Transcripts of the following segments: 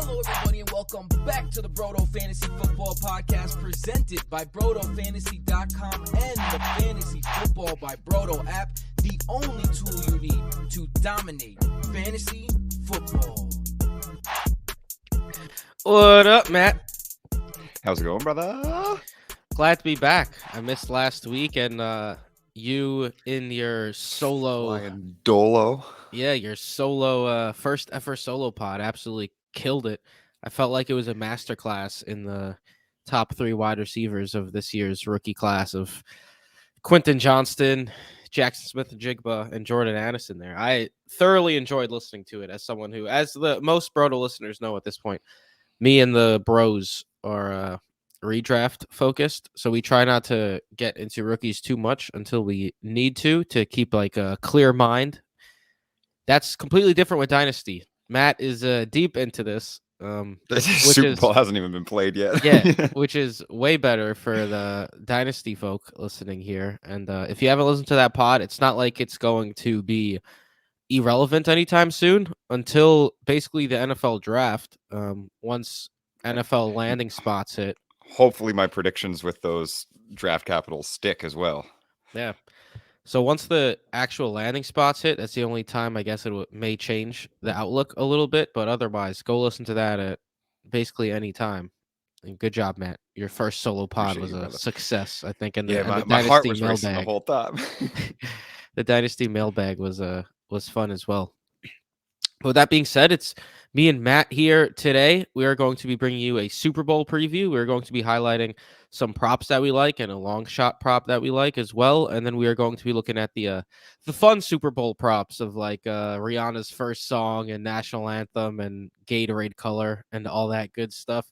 Hello, everybody, and welcome back to the Brodo Fantasy Football Podcast presented by BrodoFantasy.com and the Fantasy Football by Brodo app, the only tool you need to dominate fantasy football. What up, Matt? How's it going, brother? Glad to be back. I missed last week, and you in your solo, Flying Dolo. your solo first ever solo pod absolutely killed it. I felt like it was a masterclass in the top 3 wide receivers of this year's rookie class of Quentin Johnston, Jackson Smith-Njigba, and Jordan Addison there. I thoroughly enjoyed listening to it as someone who, as the most Brodo listeners know at this point, me and the bros are redraft focused, so we try not to get into rookies too much until we need to keep like a clear mind. That's completely different with Dynasty. Matt is deep into this. Super Bowl hasn't even been played yet. Yeah, which is way better for the Dynasty folk listening here. And if you haven't listened to that pod, it's not like it's going to be irrelevant anytime soon until basically the NFL draft. Once NFL landing spots hit. Hopefully my predictions with those draft capitals stick as well. Yeah. So once the actual landing spots hit, that's the only time I guess may change the outlook a little bit. But otherwise, go listen to that at basically any time. And good job, Matt. Your first solo pod was a success, I think. And the my heart was Dynasty racing the whole time. The Dynasty mailbag was fun as well. With that being said, it's me and Matt here today. We are going to be bringing you a Super Bowl preview. We're going to be highlighting some props that we like and a long shot prop that we like as well. And then we are going to be looking at the fun Super Bowl props of like Rihanna's first song and national anthem and Gatorade color and all that good stuff.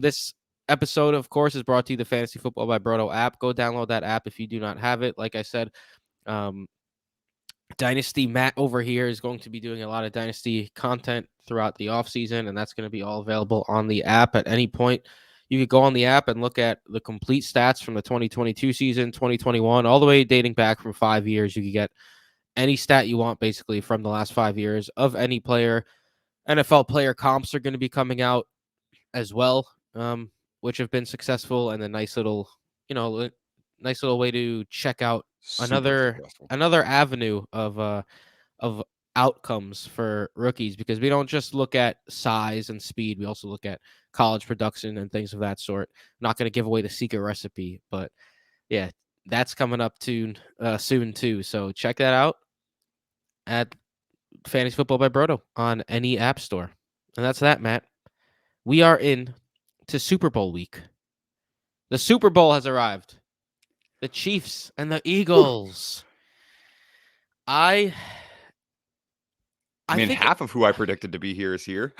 This episode, of course, is brought to you the Fantasy Football by Brodo app. Go download that app if you do not have it. Like I said, Dynasty Matt over here is going to be doing a lot of Dynasty content throughout the offseason, and that's going to be all available on the app at any point. You could go on the app and look at the complete stats from the 2022 season, 2021, all the way dating back from 5 years. You could get any stat you want basically from the last 5 years of any player. NFL player comps are going to be coming out as well, which have been successful, and a nice little way to check out another avenue of outcomes for rookies, because we don't just look at size and speed. We also look at college production and things of that sort. I'm not going to give away the secret recipe, but yeah, that's coming up soon too. So check that out at Fantasy Football by Brodo on any app store. And that's that, Matt. We are in to Super Bowl week. The Super Bowl has arrived. The Chiefs and the Eagles. I mean, think half of who I predicted to be here is here.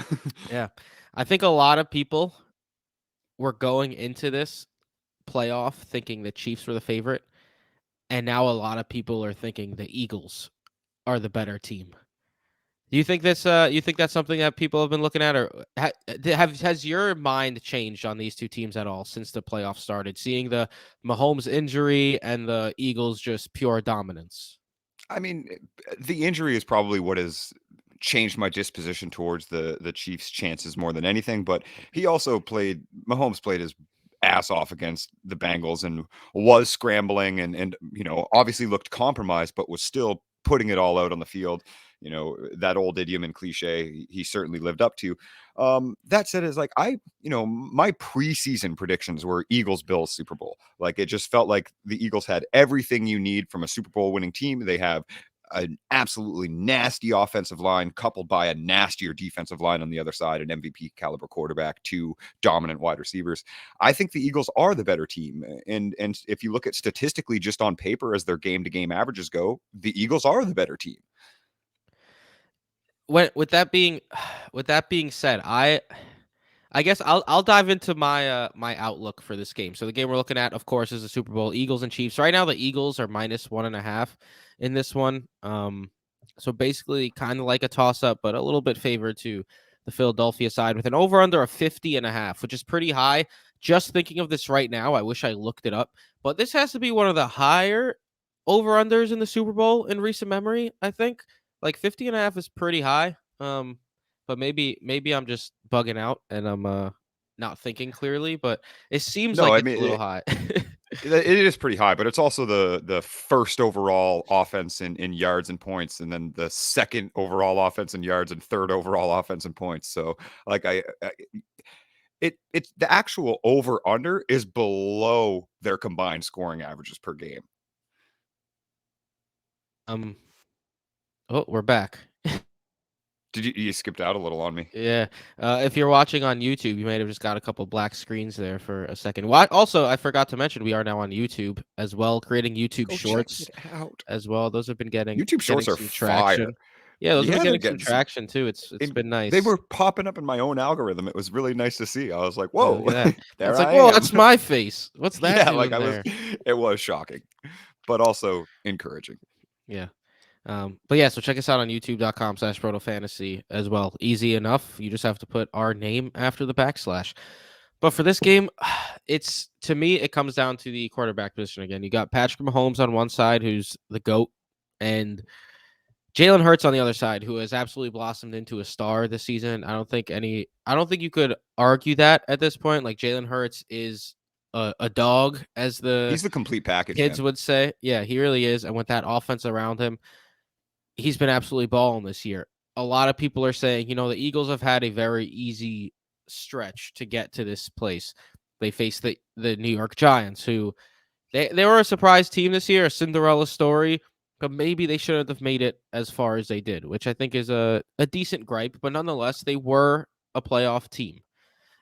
Yeah. I think a lot of people were going into this playoff thinking the Chiefs were the favorite, and now a lot of people are thinking the Eagles are the better team. Do you think this? You think that's something that people have been looking at, or has your mind changed on these two teams at all since the playoffs started? Seeing the Mahomes injury and the Eagles just pure dominance. I mean, the injury is probably what has changed my disposition towards the Chiefs' chances more than anything. But Mahomes played his ass off against the Bengals and was scrambling and obviously looked compromised, but was still putting it all out on the field. That old idiom and cliche he certainly lived up to. That said, is like my preseason predictions were Eagles-Bills Super Bowl. Like, it just felt like the Eagles had everything you need from a Super Bowl winning team. They have an absolutely nasty offensive line coupled by a nastier defensive line on the other side, an MVP caliber quarterback, 2 dominant wide receivers. I think the Eagles are the better team. And if you look at statistically just on paper as their game-to-game averages go, the Eagles are the better team. With that being said, I guess I'll dive into my my outlook for this game. So the game we're looking at, of course, is the Super Bowl, Eagles and Chiefs. Right now, the Eagles are -1.5 in this one. So basically, kind of like a toss up, but a little bit favored to the Philadelphia side with an over under of 50.5, which is pretty high. Just thinking of this right now, I wish I looked it up, but this has to be one of the higher over unders in the Super Bowl in recent memory. I think. Like 50.5 is pretty high. but maybe I'm just bugging out and I'm not thinking clearly, but it seems No, like I it's mean a little high. it is pretty high, but it's also the first overall offense in yards and points, and then the second overall offense in yards and third overall offense in points. So like it's the actual over under is below their combined scoring averages per game. Um, oh, we're back. Did you skipped out a little on me? Yeah. If you're watching on YouTube, you might have just got a couple black screens there for a second. Why? Also, I forgot to mention we are now on YouTube as well, creating YouTube Go check Shorts it out. as well. Those have been YouTube getting Shorts are some fire. traction. Yeah, those have been Yeah, they're getting some getting some. traction too. It's been They nice. were popping up in my own algorithm. It was really nice to see. I was like, Yeah, look "Whoa, at that. there It's like, I whoa, am." that's my face. What's that Yeah, like doing I was. there? It was shocking, but also encouraging. Yeah. But yeah, so check us out on youtube.com/protofantasy as well. Easy enough. You just have to put our name after the backslash. But for this game, it's to me, it comes down to the quarterback position again. You got Patrick Mahomes on one side, who's the GOAT, and Jalen Hurts on the other side, who has absolutely blossomed into a star this season. I don't think you could argue that at this point. Like Jalen Hurts is a dog, as the He's the complete package, kids man. would say. Yeah, he really is. And with that offense around him, he's been absolutely balling this year. A lot of people are saying, the Eagles have had a very easy stretch to get to this place. They faced the New York Giants, who they were a surprise team this year, a Cinderella story, but maybe they shouldn't have made it as far as they did, which I think is a decent gripe, but nonetheless, they were a playoff team.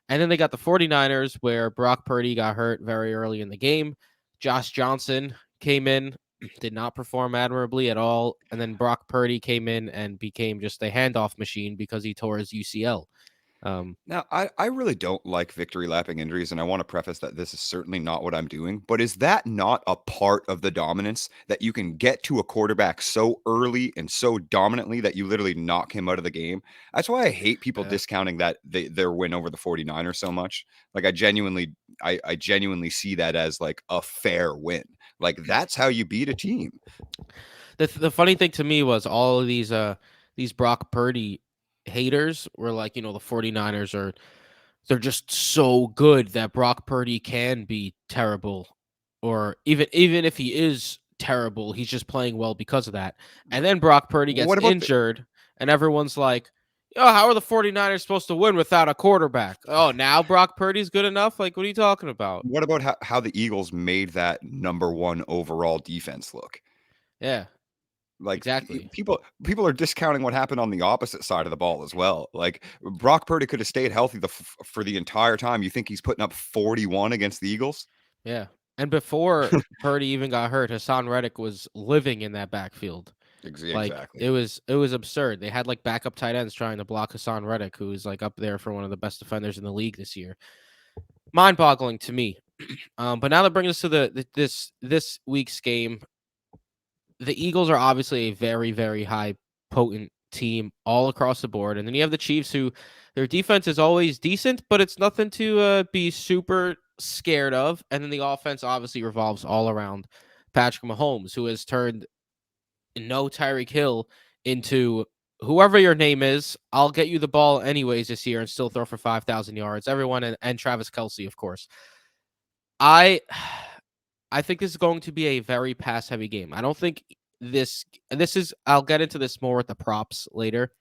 And then they got the 49ers, where Brock Purdy got hurt very early in the game. Josh Johnson came in, did not perform admirably at all. And then Brock Purdy came in and became just a handoff machine because he tore his UCL. Now, I really don't like victory lapping injuries, and I want to preface that this is certainly not what I'm doing. But is that not a part of the dominance that you can get to a quarterback so early and so dominantly that you literally knock him out of the game? That's why I hate people Yeah. discounting their win over the 49ers so much. Like I genuinely see that as like a fair win. Like that's how you beat a team. The funny thing to me was all of these Brock Purdy haters were like, the 49ers they're just so good that Brock Purdy can be terrible, or even if he is terrible, he's just playing well because of that. And then Brock Purdy gets What about the injured and everyone's like, "Oh, how are the 49ers supposed to win without a quarterback?" Oh, now Brock Purdy's good enough? Like, what are you talking about? what about how the Eagles made that number one overall defense look? Yeah, Like exactly. people are discounting what happened on the opposite side of the ball as well. Like Brock Purdy could have stayed healthy for the entire time. You think he's putting up 41 against the Eagles? Yeah. And before Purdy even got hurt, Hassan Reddick was living in that backfield. Like Exactly. it was absurd. They had like backup tight ends trying to block Hassan Reddick, who's like up there for one of the best defenders in the league this year. Mind-boggling to me. But now that brings us to this week's game. The Eagles are obviously a very, very high potent team all across the board. And then you have the Chiefs, who their defense is always decent, but it's nothing to be super scared of. And then the offense obviously revolves all around Patrick Mahomes, who has turned no Tyreek Hill into whoever your name is. I'll get you the ball anyways this year and still throw for 5,000 yards. Everyone and Travis Kelce, of course. I I think this is going to be a very pass heavy game. I don't think this is I'll get into this more with the props later.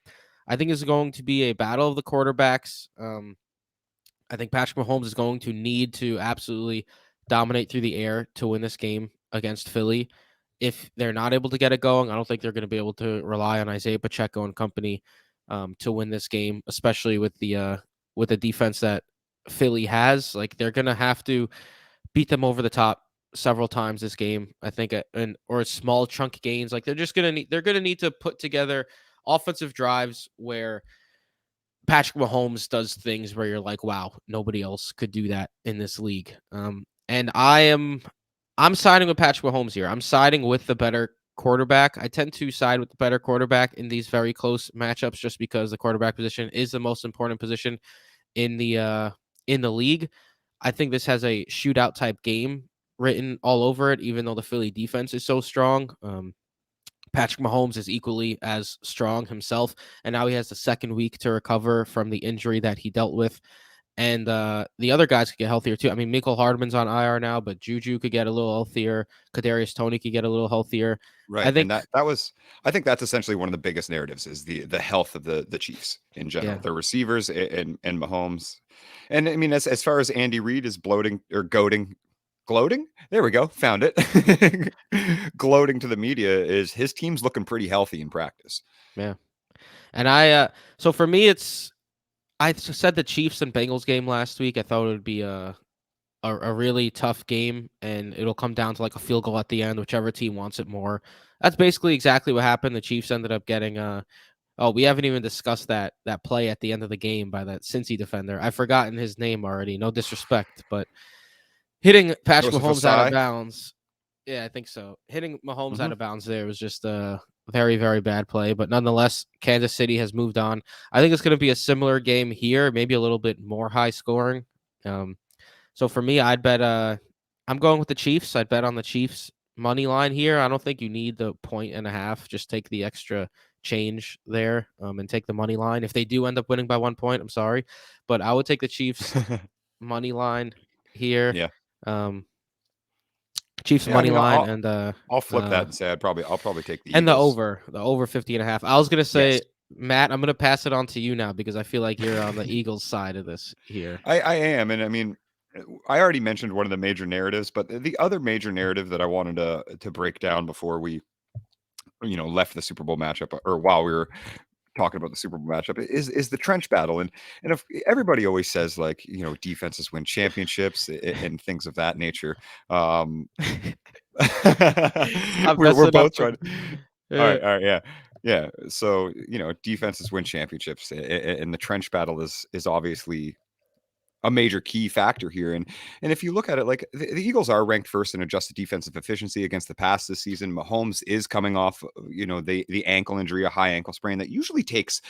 I think it's going to be a battle of the quarterbacks. I think Patrick Mahomes is going to need to absolutely dominate through the air to win this game against Philly. If they're not able to get it going, I don't think they're going to be able to rely on Isaiah Pacheco and company to win this game, especially with the defense that Philly has. Like they're going to have to beat them over the top several times this game. I think, or small chunk gains. Like they're gonna need to put together offensive drives where Patrick Mahomes does things where you're like, wow, nobody else could do that in this league. And I'm siding with Patrick Mahomes here. I'm siding with the better quarterback. I tend to side with the better quarterback in these very close matchups, just because the quarterback position is the most important position in the league. I think this has a shootout type game written all over it, even though the Philly defense is so strong. Patrick Mahomes is equally as strong himself, and now he has the second week to recover from the injury that he dealt with. And the other guys could get healthier too. I mean, Michael Hardman's on IR now, but Juju could get a little healthier. Kadarius Toney could get a little healthier. I Right. And think, I think that's essentially one of the biggest narratives is the health of the Chiefs in general, yeah, their receivers and Mahomes. And I mean, as far as Andy Reid is bloating or goading, gloating, there we go, found it. Gloating to the media is his team's looking pretty healthy in practice. yeah. And so for me, I said the Chiefs and Bengals game last week. I thought it would be a really tough game, and it'll come down to like a field goal at the end, whichever team wants it more. That's basically exactly what happened. The Chiefs ended up getting oh, we haven't even discussed that play at the end of the game by that Cincy defender. I've forgotten his name already. No disrespect, but hitting Patrick Joseph Mahomes out of Asai. bounds. Yeah, I think so. Hitting Mahomes out Mhm. of bounds there was just a very, very bad play. But nonetheless, Kansas City has moved on. I think it's going to be a similar game here, maybe a little bit more high scoring. So for me, I'd bet. I'm going with the Chiefs. I'd bet on the Chiefs money line here. I don't think you need the 1.5. Just take the extra change there, and take the money line. If they do end up winning by 1 point, I'm sorry, but I would take the Chiefs money line here. Yeah. Um, Chiefs Yeah, I money mean, line I'll flip that and say I'll probably take the and the Eagles. over 50.5. I was gonna Yes. say, Matt, I'm gonna pass it on to you now because I feel like you're on the Eagles side of this here. I am, and I mean, I already mentioned one of the major narratives, but the other major narrative that I wanted to break down before we, left the Super Bowl matchup, or while we were talking about the Super Bowl matchup, is the trench battle, and if everybody always says like defenses win championships and things of that nature. Um, Stop we're messing up. both trying. All right, yeah. Yeah, so defenses win championships, and the trench battle is obviously a major key factor here. And if you look at it, like the Eagles are ranked first in adjusted defensive efficiency against the pass this season. Mahomes is coming off, the ankle injury, a high ankle sprain that usually takes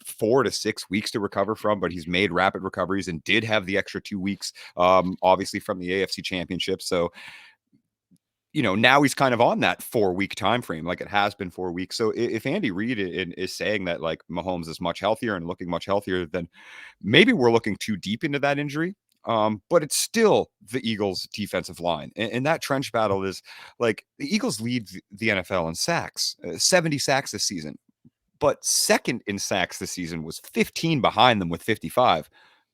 4 to 6 weeks to recover from, but he's made rapid recoveries and did have the extra 2 weeks, obviously from the AFC Championship. So now he's kind of on that 4-week time frame, like it has been 4 weeks. So if Andy Reid is saying that like Mahomes is much healthier and looking much healthier, then maybe we're looking too deep into that injury. But it's still the Eagles' defensive line, and that trench battle is like the Eagles lead the NFL in sacks, 70 sacks this season, but second in sacks this season was 15 behind them with 55,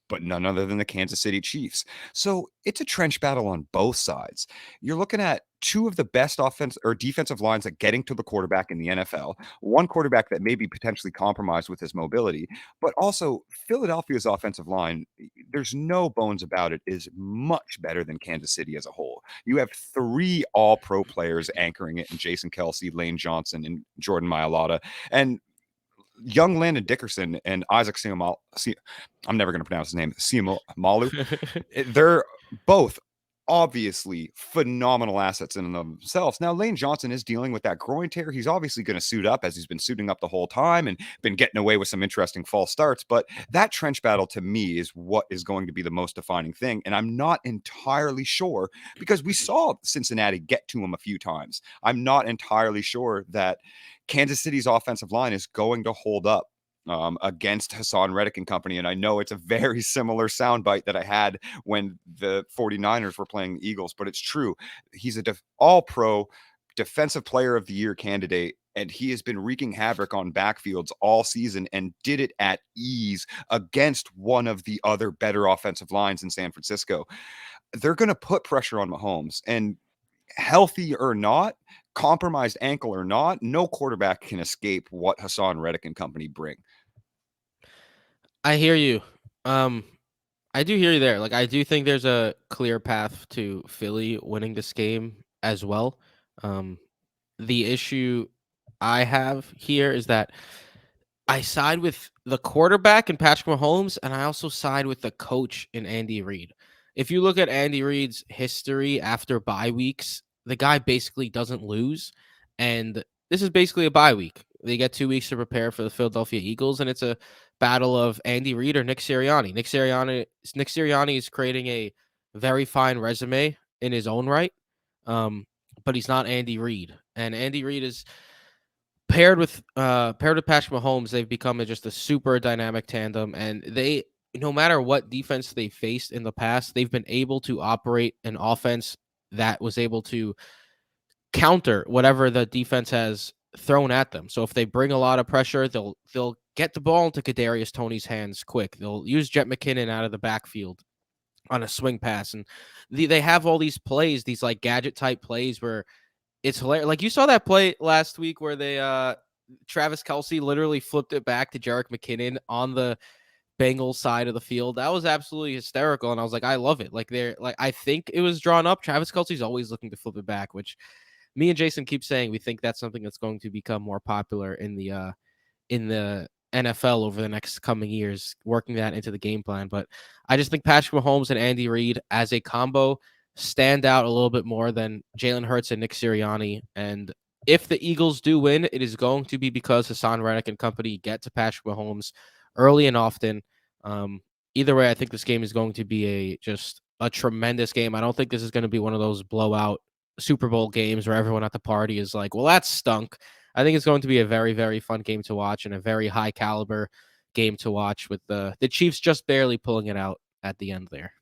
but none other than the Kansas City Chiefs. So it's a trench battle on both sides. You're looking at two of the best offense or defensive lines at getting to the quarterback in the NFL, one quarterback that may be potentially compromised with his mobility, but also Philadelphia's offensive line, there's no bones about it, is much better than Kansas City as a whole. You have three all-pro players anchoring it in Jason Kelsey, Lane Johnson, and Jordan Mailata. And young Landon Dickerson and Isaac Seumalo, I'm never going to pronounce his name, Seumalo. They're both obviously phenomenal assets in and of themselves. Now, Lane Johnson is dealing with that groin tear. He's obviously going to suit up, as he's been suiting up the whole time and been getting away with some interesting false starts. But that trench battle to me is what is going to be the most defining thing. And I'm not entirely sure, because we saw Cincinnati get to him a few times. I'm not entirely sure that Kansas City's offensive line is going to hold up against Hassan Reddick and company. And I know it's a very similar soundbite that I had when the 49ers were playing the Eagles, but it's true. He's a all-pro defensive player of the year candidate, and he has been wreaking havoc on backfields all season and did it at ease against one of the other better offensive lines in San Francisco. They're going to put pressure on Mahomes, and healthy or not, compromised ankle or not, no quarterback can escape what Hassan Reddick and company bring. I hear you. I do hear you there. Like, I do think there's a clear path to Philly winning this game as well. Um, the issue I have here is that I side with the quarterback in Patrick Mahomes, and I also side with the coach in Andy Reid. If you look at Andy Reid's history after bye weeks, the guy basically doesn't lose, and this is basically a bye week. They get 2 weeks to prepare for the Philadelphia Eagles, and it's a battle of Andy Reid or Nick Sirianni. Nick Sirianni is creating a very fine resume in his own right, but he's not Andy Reid, and Andy Reid is paired with Patrick Mahomes, they've become just a super dynamic tandem, and they no matter what defense they faced in the past, they've been able to operate an offense that was able to counter whatever the defense has thrown at them. So if they bring a lot of pressure, they'll get the ball into Kadarius Toney's hands quick. They'll use Jet McKinnon out of the backfield on a swing pass, and they have all these plays, these like gadget type plays where it's hilarious. Like you saw that play last week where they Travis Kelsey literally flipped it back to Jerick McKinnon on the Bengals side of the field. That was absolutely hysterical, and I was like, I love it. Like they're like, I think it was drawn up. Travis Kelsey's always looking to flip it back, which me and Jason keep saying we think that's something that's going to become more popular in the NFL over the next coming years, working that into the game plan. But I just think Patrick Mahomes and Andy Reid as a combo stand out a little bit more than Jalen Hurts and Nick Sirianni. And if the Eagles do win, it is going to be because Hassan Reddick and company get to Patrick Mahomes early and often. Either way, I think this game is going to be just a tremendous game. I don't think this is going to be one of those blowout Super Bowl games where everyone at the party is like, well, that stunk. I think it's going to be a very, very fun game to watch and a very high caliber game to watch with the Chiefs just barely pulling it out at the end there.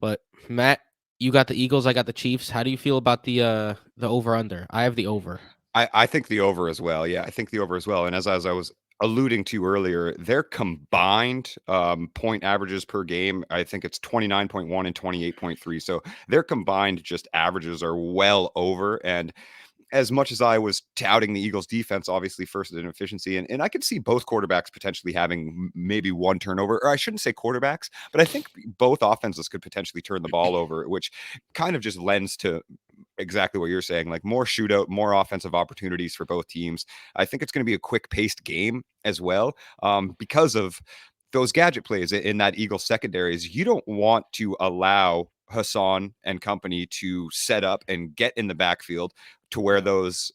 But Matt, you got the Eagles, I got the Chiefs. How do you feel about the over under? I have the over. I think the over as well. Yeah, I think the over as well. And as I was alluding to earlier, their combined point averages per game, I think it's 29.1 and 28.3. So their combined just averages are well over. And as much as I was touting the Eagles defense, obviously first in efficiency, and I could see both quarterbacks potentially having maybe one turnover, or I shouldn't say quarterbacks, but I think both offenses could potentially turn the ball over, which kind of just lends to exactly what you're saying, like more shootout, more offensive opportunities for both teams. I think it's going to be a quick paced game as well, because of those gadget plays in that Eagles secondaries. You don't want to allow Hassan and company to set up and get in the backfield to where those,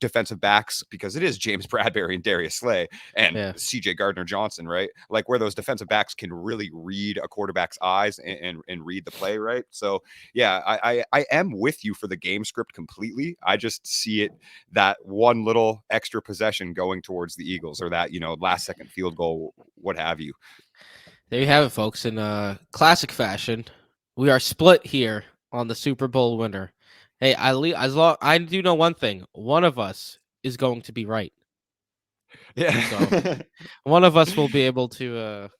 defensive backs, because it is James Bradbury and Darius Slay and CJ Gardner-Johnson, right? Like where those defensive backs can really read a quarterback's eyes and read the play, right? So yeah, I am with you for the game script completely. I just see it, that one little extra possession going towards the Eagles, or that, last second field goal, what have you. There you have it, folks. In classic fashion, we are split here on the Super Bowl winner. Hey, I do know one thing. One of us is going to be right. Yeah. So one of us will be able to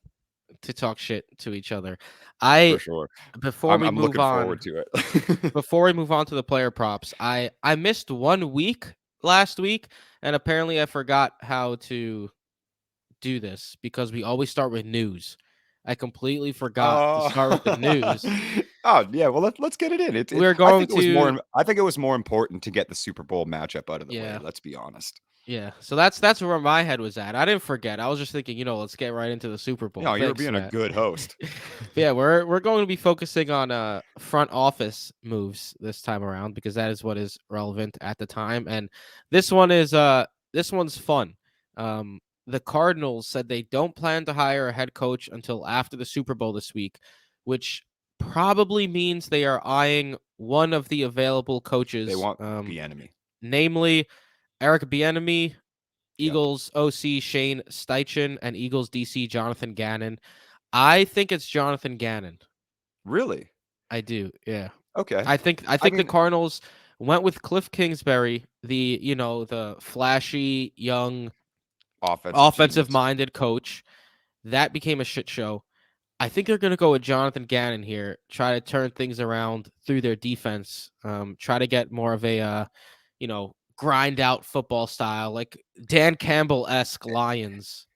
talk shit to each other. For sure. Before we I'm move looking on, forward to it. before we move on to the player props, I missed 1 week last week, and apparently I forgot how to do this because we always start with news. I completely forgot to start with the news. Oh yeah, well let's get it in. We're going to. I think it was more important to get the Super Bowl matchup out of the way. Yeah. Let's be honest. Yeah, so that's where my head was at. I didn't forget. I was just thinking, let's get right into the Super Bowl. No, you're Thanks, being Matt. a good host. Yeah, we're going to be focusing on front office moves this time around because that is what is relevant at the time. And this one's fun. The Cardinals said they don't plan to hire a head coach until after the Super Bowl this week, which probably means they are eyeing one of the available coaches. They want Bieniemy. Namely Eric Bieniemy, Eagles OC Shane Steichen, and Eagles DC Jonathan Gannon. I think it's Jonathan Gannon. Really? I do. Yeah. Okay. I think the Cardinals went with Cliff Kingsbury, the flashy young offensive minded coach. That became a shit show. I think they're going to go with Jonathan Gannon here, try to turn things around through their defense, try to get more of a grind out football style, like Dan Campbell-esque Lions.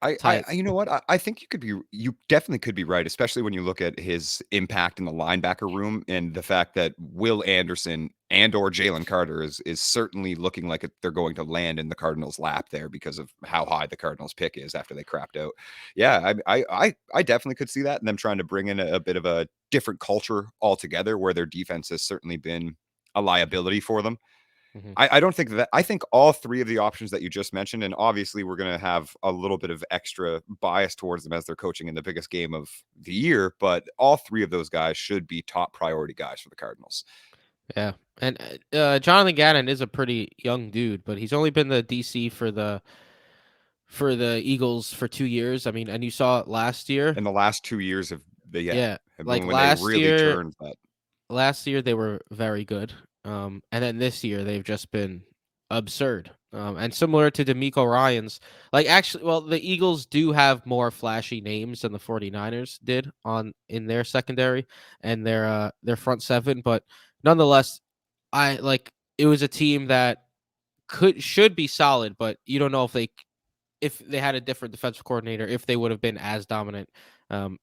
You know what? I think you definitely could be right, especially when you look at his impact in the linebacker room and the fact that Will Anderson or Jalen Carter is certainly looking like they're going to land in the Cardinals' lap there because of how high the Cardinals pick is after they crapped out. Yeah, I definitely could see that, and them trying to bring in a bit of a different culture altogether, where their defense has certainly been a liability for them. I don't think that. I think all three of the options that you just mentioned, and obviously we're going to have a little bit of extra bias towards them as they're coaching in the biggest game of the year, but all three of those guys should be top priority guys for the Cardinals. Yeah. And Jonathan Gannon is a pretty young dude, but he's only been the DC for the Eagles for 2 years. I mean, and you saw it last year. In the last 2 years of the Yeah. have Like been when they really turned that. last year they were very good. And then this year they've just been absurd. And similar to D'Amico Ryans, like actually, well, the Eagles do have more flashy names than the 49ers did on in their secondary and their front seven, but nonetheless, I like it was a team that should be solid, but you don't know if they had a different defensive coordinator, if they would have been as dominant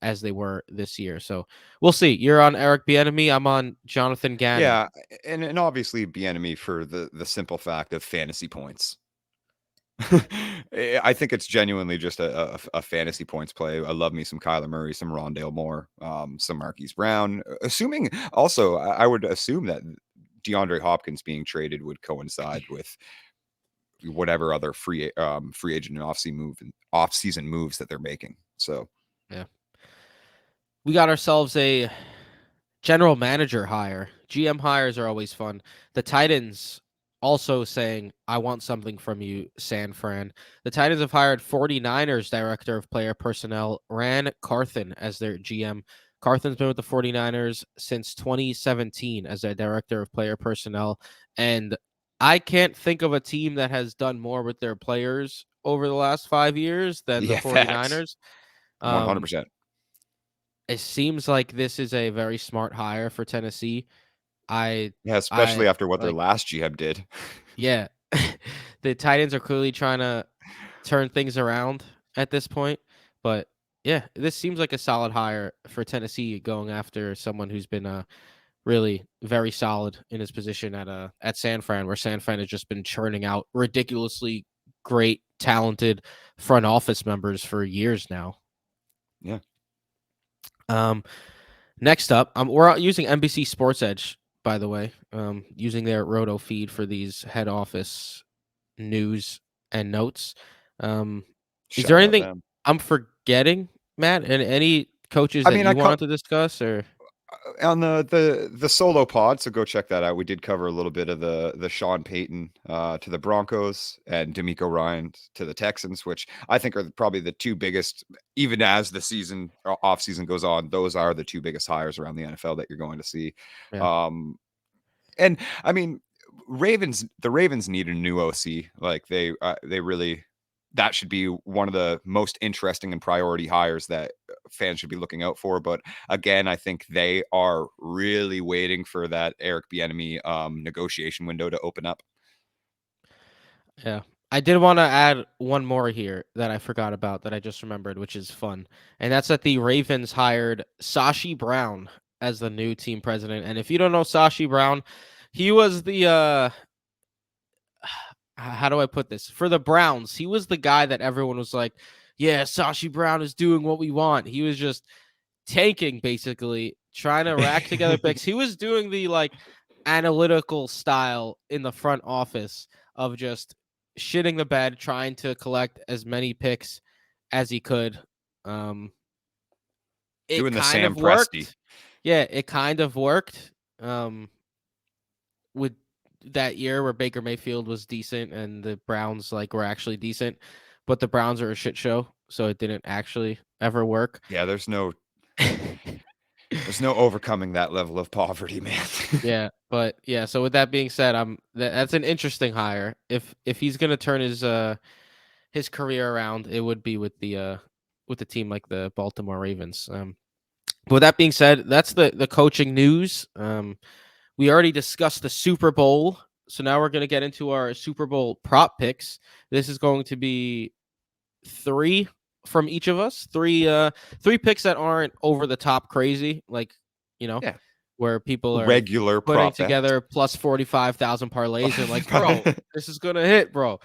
as they were this year. So we'll see. You're on Eric Bieniemy. I'm on Jonathan Gannon. Yeah, and obviously Bieniemy for the simple fact of fantasy points. I think it's genuinely just a fantasy points play. I love me some Kyler Murray, some Rondale Moore, some Marquise Brown. Assuming also, I would assume that DeAndre Hopkins being traded would coincide with whatever other free agent and off season moves that they're making. So Yeah, we got ourselves a general manager hire. GM hires are always fun. The Titans also saying, I want something from you, San Fran. The Titans have hired 49ers director of player personnel, Ran Carthen, as their GM. Carthen's been with the 49ers since 2017 as their director of player personnel. And I can't think of a team that has done more with their players over the last 5 years than the yeah, facts. 49ers. 100%. It seems like this is a very smart hire for Tennessee. Yeah, I especially after what their like, last GM did. yeah. The Titans are clearly trying to turn things around at this point, but yeah, this seems like a solid hire for Tennessee going after someone who's been really very solid in his position at San Fran, where San Fran has just been churning out ridiculously great, talented front office members for years now. Yeah. Next up, we're using NBC Sports Edge, by the way, using their Roto feed for these head office news and notes. Is there Shout out anything them. I'm forgetting, Matt? And any coaches I that mean, you wanted to discuss? Or on the solo pod, so go check that out. We did cover a little bit of the Sean Payton to the Broncos and D'Amico Ryan to the Texans, which I think are probably the two biggest, even as the season off season goes on, those are the two biggest hires around the NFL that you're going to see. yeah, And I mean, the Ravens need a new OC. Like they really, that should be one of the most interesting and priority hires that fans should be looking out for. But again, I think they are really waiting for that Eric Bieniemy negotiation window to open up. yeah. I did want to add one more here that I forgot about that I just remembered, which is fun, and that's that the Ravens hired Sashi Brown as the new team president. And if you don't know Sashi Brown, he was the how do I put this? For the Browns, he was the guy that everyone was like, yeah, Sashi Brown is doing what we want. He was just tanking, basically, trying to rack together picks. He was doing the like analytical style in the front office of just shitting the bed, trying to collect as many picks as he could. It Doing the kind Sam of Presti. worked. Yeah, it kind of worked. With that year where Baker Mayfield was decent and the Browns like were actually decent, but the Browns are a shit show, so it didn't actually ever work. Yeah, there's no overcoming that level of poverty, man. Yeah, but yeah. So with that being said, that's an interesting hire. If he's gonna turn his career around, it would be with the team like the Baltimore Ravens. But with that being said, that's the coaching news. We already discussed the Super Bowl, so now we're gonna get into our Super Bowl prop picks. This is going to be 3 from each of us. Three picks that aren't over the top crazy, like you know, Yeah, where people are regular putting prop bets. together plus 45,000 parlays and like, bro, this is gonna hit, bro.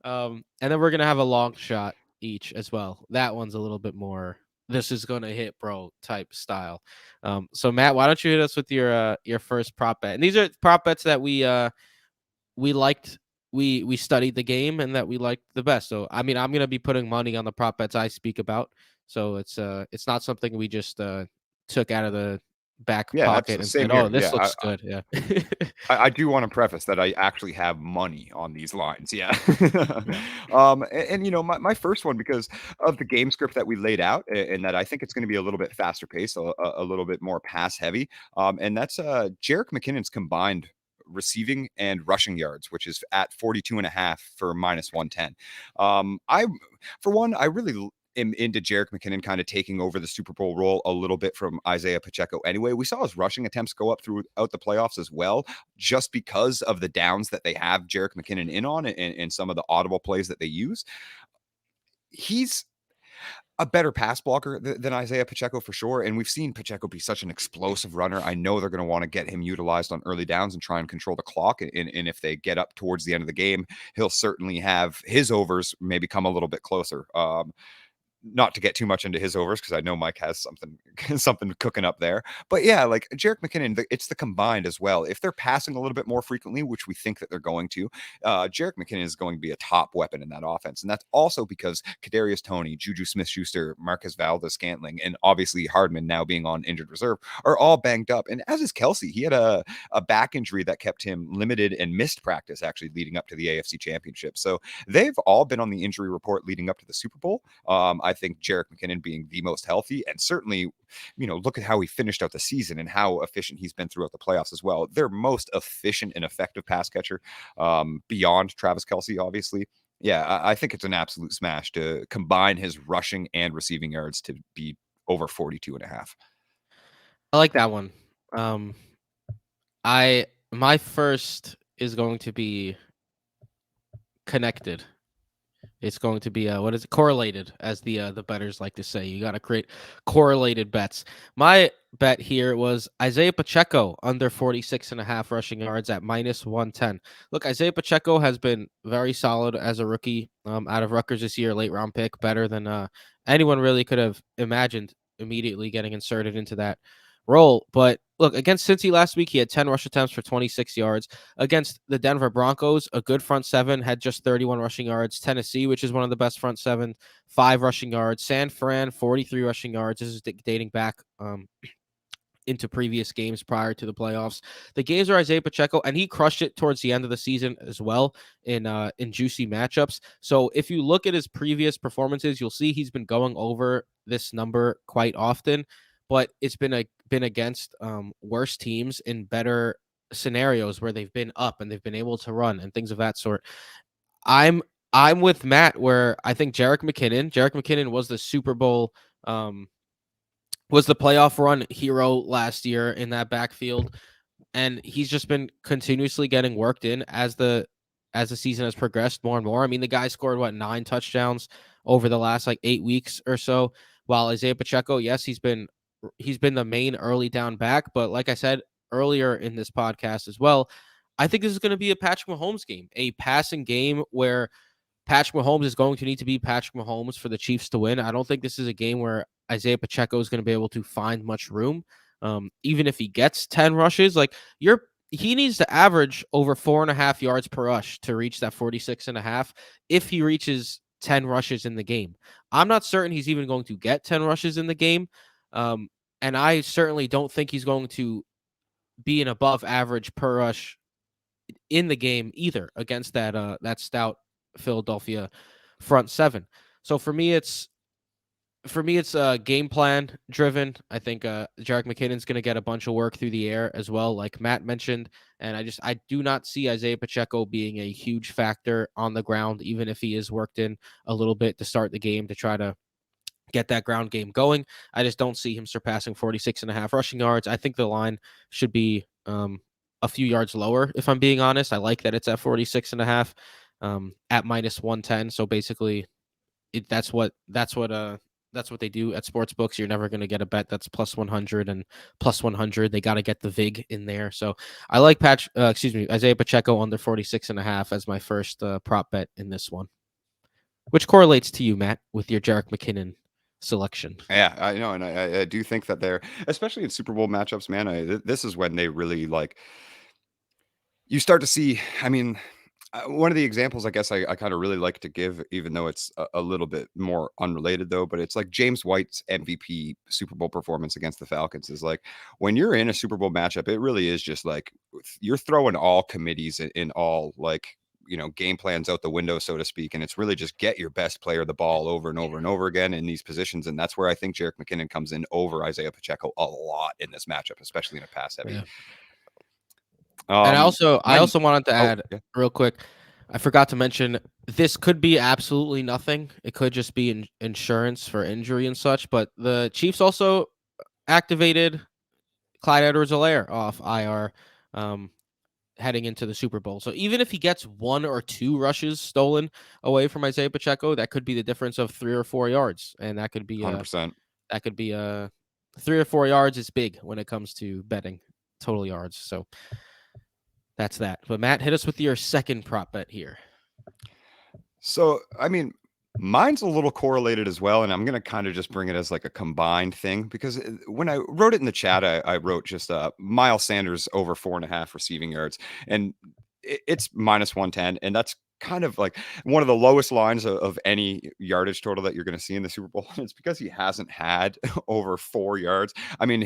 And then we're gonna have a long shot each as well. That one's a little bit more. This is gonna hit, bro, type style. So Matt, why don't you hit us with your first prop bet? And these are prop bets that we liked. We studied the game and that we liked the best. So I mean, I'm gonna be putting money on the prop bets I speak about. So it's not something we just took out of the back Yeah, pocket and same said, "Oh, here. this Yeah, looks good." Yeah. I do want to preface that I actually have money on these lines. Yeah. Yeah. And my first one, because of the game script that we laid out, and that I think it's going to be a little bit faster paced, a little bit more pass heavy. And that's Jerick McKinnon's combined receiving and rushing yards, which is at 42.5 for -110. I, for one, I really am into Jerick McKinnon kind of taking over the Super Bowl role a little bit from Isaiah Pacheco anyway. We saw his rushing attempts go up throughout the playoffs as well, just because of the downs that they have Jerick McKinnon in on, and some of the audible plays that they use. He's a better pass blocker than Isaiah Pacheco for sure. And we've seen Pacheco be such an explosive runner. I know they're going to want to get him utilized on early downs and try and control the clock. And if they get up towards the end of the game, he'll certainly have his overs maybe come a little bit closer. Not to get too much into his overs, because I know Mike has something cooking up there. But yeah, like Jerick McKinnon, it's the combined as well. If they're passing a little bit more frequently, which we think that they're going to, Jerick McKinnon is going to be a top weapon in that offense. And that's also because Kadarius Toney, Juju Smith-Schuster, Marcus Valdes-Scantling, and obviously Hardman now being on injured reserve are all banged up. And as is Kelsey, he had a back injury that kept him limited and missed practice actually leading up to the AFC Championship. So they've all been on the injury report leading up to the Super Bowl. I think Jerick McKinnon being the most healthy, and certainly, look at how he finished out the season and how efficient he's been throughout the playoffs as well. Their most efficient and effective pass catcher, beyond Travis Kelsey, obviously. Yeah, I think it's an absolute smash to combine his rushing and receiving yards to be over 42.5. I like that one. My first is going to be connected. It's going to be what is it? Correlated, as the bettors like to say. You got to create correlated bets. My bet here was Isaiah Pacheco under 46.5 rushing yards at -110. Look, Isaiah Pacheco has been very solid as a rookie out of Rutgers this year, late round pick, better than anyone really could have imagined immediately getting inserted into that role. But look, against Cincy last week, he had 10 rush attempts for 26 yards. Against the Denver Broncos, a good front seven, had just 31 rushing yards. Tennessee, which is one of the best front seven, 5 rushing yards. San Fran, 43 rushing yards. This is dating back into previous games prior to the playoffs. The games are Isaiah Pacheco, and he crushed it towards the end of the season as well in juicy matchups. So if you look at his previous performances, you'll see he's been going over this number quite often, but it's been against worse teams in better scenarios where they've been up and they've been able to run and things of that sort. I'm with Matt, where I think Jerick McKinnon was the Super Bowl was the playoff run hero last year in that backfield, and he's just been continuously getting worked in as the season has progressed more and more. I mean, the guy scored 9 touchdowns over the last 8 weeks or so, while Isaiah Pacheco, yes, he's been the main early down back, but like I said earlier in this podcast as well, I think this is going to be a Patrick Mahomes game, a passing game where Patrick Mahomes is going to need to be Patrick Mahomes for the Chiefs to win. I don't think this is a game where Isaiah Pacheco is going to be able to find much room. Even if he gets 10 rushes, he needs to average over 4.5 yards per rush to reach that 46.5 if he reaches 10 rushes in the game. I'm not certain he's even going to get 10 rushes in the game. And I certainly don't think he's going to be an above average per rush in the game either against that stout Philadelphia front seven. So for me, it's game plan driven. I think Jerick McKinnon's going to get a bunch of work through the air as well, like Matt mentioned. And I do not see Isaiah Pacheco being a huge factor on the ground, even if he is worked in a little bit to start the game to try to get that ground game going. I just don't see him surpassing 46.5 rushing yards. I think the line should be a few yards lower, if I'm being honest. I like that it's at 46.5 at -110. So basically, that's what they do at sports books. You're never going to get a bet that's +100 and +100. They got to get the vig in there. So I like Isaiah Pacheco under 46.5 as my first prop bet in this one, which correlates to you, Matt, with your Jerick McKinnon selection. Yeah, I know, and I do think that they're, especially in Super Bowl matchups, man. This is when they really you start to see. I mean, One of the examples, I guess, I kind of really like to give, even though it's a little bit more unrelated, though, but it's like James White's MVP Super Bowl performance against the Falcons is like when you're in a Super Bowl matchup, it really is just like you're throwing all committees in all like, game plans out the window, so to speak. And it's really just get your best player the ball over and over and over again in these positions. And that's where I think Jerick McKinnon comes in over Isaiah Pacheco a lot in this matchup, especially in a pass heavy. Yeah. And Um, I my also wanted to oh add yeah, real quick. I forgot to mention this could be absolutely nothing. It could just be insurance for injury and such. But the Chiefs also activated Clyde Edwards-Helaire off IR heading into the Super Bowl. So even if he gets 1 or 2 rushes stolen away from Isaiah Pacheco, that could be the difference of 3 or 4 yards, and that could be 100%. 3 or 4 yards is big when it comes to betting total yards. So that's that. But Matt, hit us with your second prop bet here. So, I mean, mine's a little correlated as well, and I'm gonna kind of just bring it as like a combined thing because when I wrote it in the chat, I wrote just Miles Sanders over 4.5 receiving yards, and it's -110, and that's kind of like one of the lowest lines of any yardage total that you're going to see in the Super Bowl. And it's because he hasn't had over 4 yards. I mean,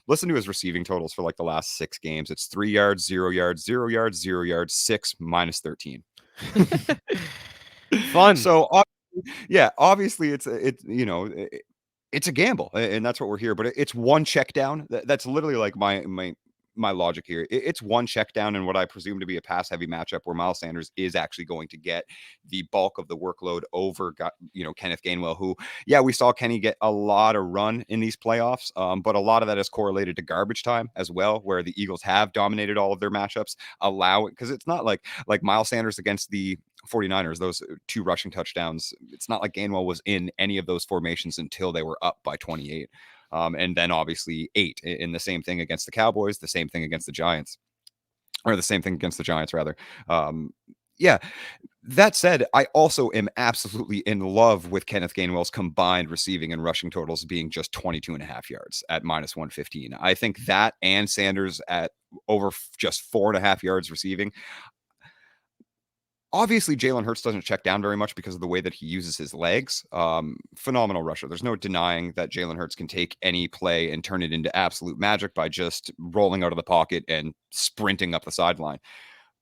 listen to his receiving totals for like the last 6 games. It's 3 yards, 0 yards, 0 yards, 0 yards, 6 -13. Fun. So yeah, obviously it's a gamble, and that's what we're here. But it's one check down. That's literally like my logic here. It's one check down in what I presume to be a pass heavy matchup where Miles Sanders is actually going to get the bulk of the workload over Kenneth Gainwell, who we saw Kenny get a lot of run in these playoffs, but a lot of that is correlated to garbage time as well, where the Eagles have dominated all of their matchups. Allow it because it's not like Miles Sanders against the 49ers, those 2 rushing touchdowns. It's not like Gainwell was in any of those formations until they were up by 28. And then obviously 8 in the same thing against the Cowboys, the same thing against the Giants, or the same thing against the Giants, rather. Yeah. That said, I also am absolutely in love with Kenneth Gainwell's combined receiving and rushing totals being just 22.5 yards at -115. I think that and Sanders at over just 4.5 yards receiving. Obviously, Jalen Hurts doesn't check down very much because of the way that he uses his legs. Phenomenal rusher. There's no denying that Jalen Hurts can take any play and turn it into absolute magic by just rolling out of the pocket and sprinting up the sideline.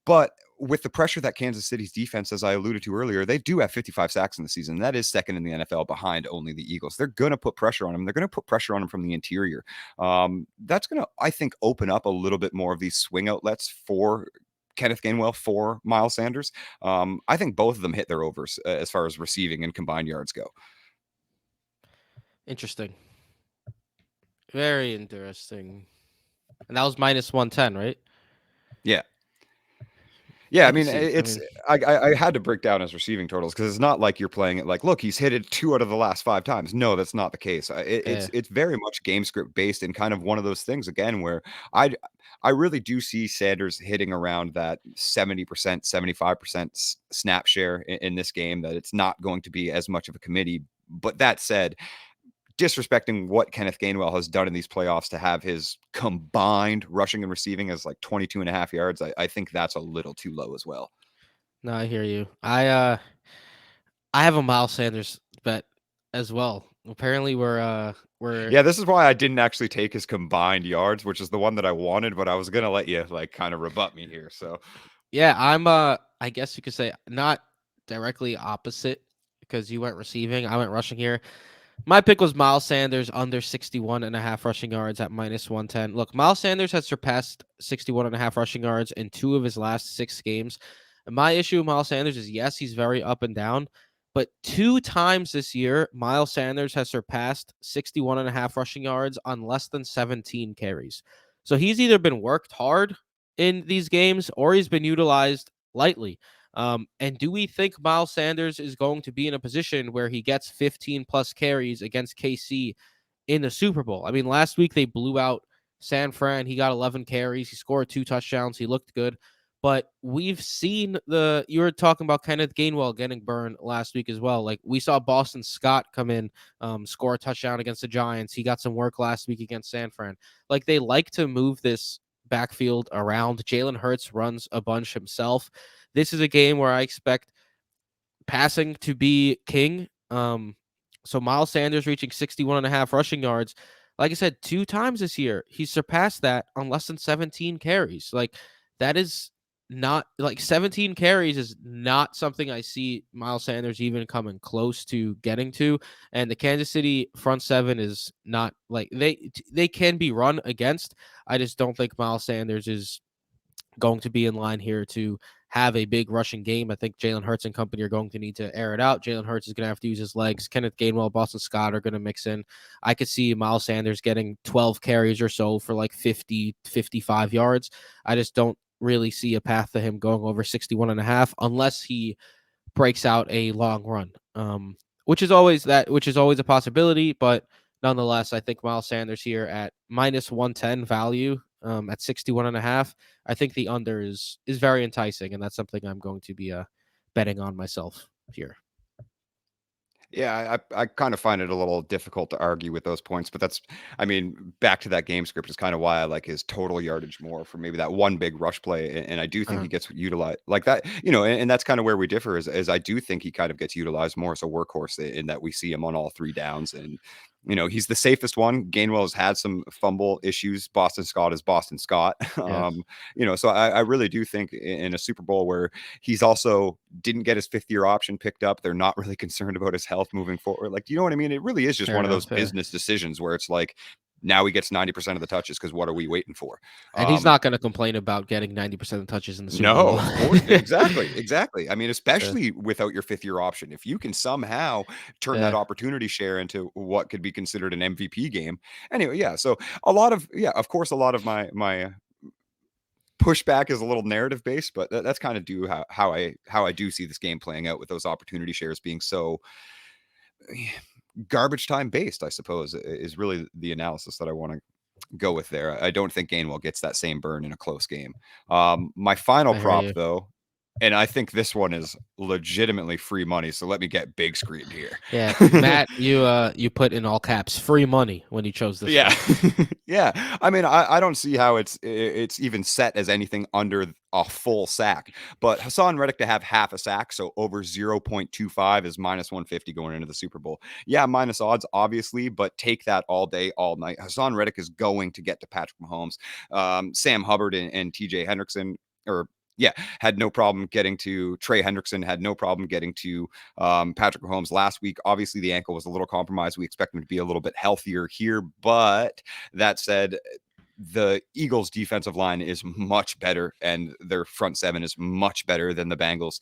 But with the pressure that Kansas City's defense, as I alluded to earlier, they do have 55 sacks in the season. That is second in the NFL behind only the Eagles. They're going to put pressure on him. They're going to put pressure on him from the interior. That's going to, I think, open up a little bit more of these swing outlets for Kenneth Gainwell, for Miles Sanders. I think both of them hit their overs as far as receiving and combined yards go. Interesting. Very interesting. And that was -110, right? Yeah. Yeah, I mean, I had to break down his receiving totals because it's not like you're playing it like, look, he's hit it 2 out of the last 5 times. No, that's not the case. It's very much game script based and kind of one of those things again where I really do see Sanders hitting around that 70%, 75% snap share in this game. That it's not going to be as much of a committee. But that said, disrespecting what Kenneth Gainwell has done in these playoffs to have his combined rushing and receiving as like 22.5 yards, I think that's a little too low as well. No, I hear you. I have a Miles Sanders bet as well. Apparently we're Yeah, this is why I didn't actually take his combined yards, which is the one that I wanted, but I was gonna let you like kind of rebut me here. So yeah, I'm I guess you could say not directly opposite because you went receiving, I went rushing here. My pick was Miles Sanders under 61.5 rushing yards at -110. Look, Miles Sanders has surpassed 61.5 rushing yards in 2 of his last 6 games. And my issue with Miles Sanders is, yes, he's very up and down, but 2 times this year, Miles Sanders has surpassed 61.5 rushing yards on less than 17 carries. So he's either been worked hard in these games or he's been utilized lightly. And do we think Miles Sanders is going to be in a position where he gets 15 plus carries against KC in the Super Bowl? I mean, last week they blew out San Fran. He got 11 carries. He scored 2 touchdowns. He looked good. But we've seen you were talking about Kenneth Gainwell getting burned last week as well. Like we saw Boston Scott come in, score a touchdown against the Giants. He got some work last week against San Fran. Like they like to move this backfield around. Jalen Hurts runs a bunch himself. This is a game where I expect passing to be king. So Miles Sanders reaching 61.5 rushing yards. Like I said, 2 times this year, he surpassed that on less than 17 carries. Like, that is not, like, 17 carries is not something I see Miles Sanders even coming close to getting to. And the Kansas City front seven is not, like, they can be run against. I just don't think Miles Sanders is going to be in line here to have a big rushing game. I think Jalen Hurts and company are going to need to air it out. Jalen Hurts is going to have to use his legs. Kenneth Gainwell, Boston Scott are going to mix in. I could see Miles Sanders getting 12 carries or so for like 50, 55 yards. I just don't really see a path to him going over 61.5 unless he breaks out a long run, which is always a possibility. But nonetheless, I think Miles Sanders here at minus 110 value, at 61.5. I think the under is very enticing, and that's something I'm going to be betting on myself here. Yeah, I kind of find it a little difficult to argue with those points, but I mean, back to that game script is kind of why I like his total yardage more for maybe that one big rush play. And I do think he gets utilized like that, and that's kind of where we differ is I do think he kind of gets utilized more as a workhorse in that we see him on all 3 downs. And he's the safest one. Gainwell has had some fumble issues. Boston Scott is Boston Scott. Yeah. So I really do think in a Super Bowl where he's also didn't get his 5th-year option picked up, they're not really concerned about his health moving forward. Like, you know what I mean? It really is just Fair one of those enough, yeah. business decisions where it's like, now he gets 90% of the touches because what are we waiting for? And he's not going to complain about getting 90% of the touches in the Super No, Bowl. of course. Exactly. I mean, especially without your 5th-year option. If you can somehow turn that opportunity share into what could be considered an MVP game. Anyway, yeah. So of course, a lot of my pushback is a little narrative based, but that's kind of how I do see this game playing out with those opportunity shares being so garbage time based, I suppose, is really the analysis that I want to go with there. I don't think Gainwell gets that same burn in a close game. My final prop, though, and I think this one is legitimately free money, so let me get big screen here. Yeah, Matt, you put in all caps free money when you chose this. Yeah. Yeah. I mean, I don't see how it's even set as anything under a full sack. But Hassan Reddick to have half a sack, so over 0.25 is minus 150 going into the Super Bowl. Yeah, minus odds, obviously, but take that all day, all night. Hassan Reddick is going to get to Patrick Mahomes. Sam Hubbard and TJ Hendrickson, had no problem getting to Trey Hendrickson, had no problem getting to Patrick Mahomes last week. Obviously, the ankle was a little compromised. We expect him to be a little bit healthier here. But that said, the Eagles' defensive line is much better, and their front seven is much better than the Bengals.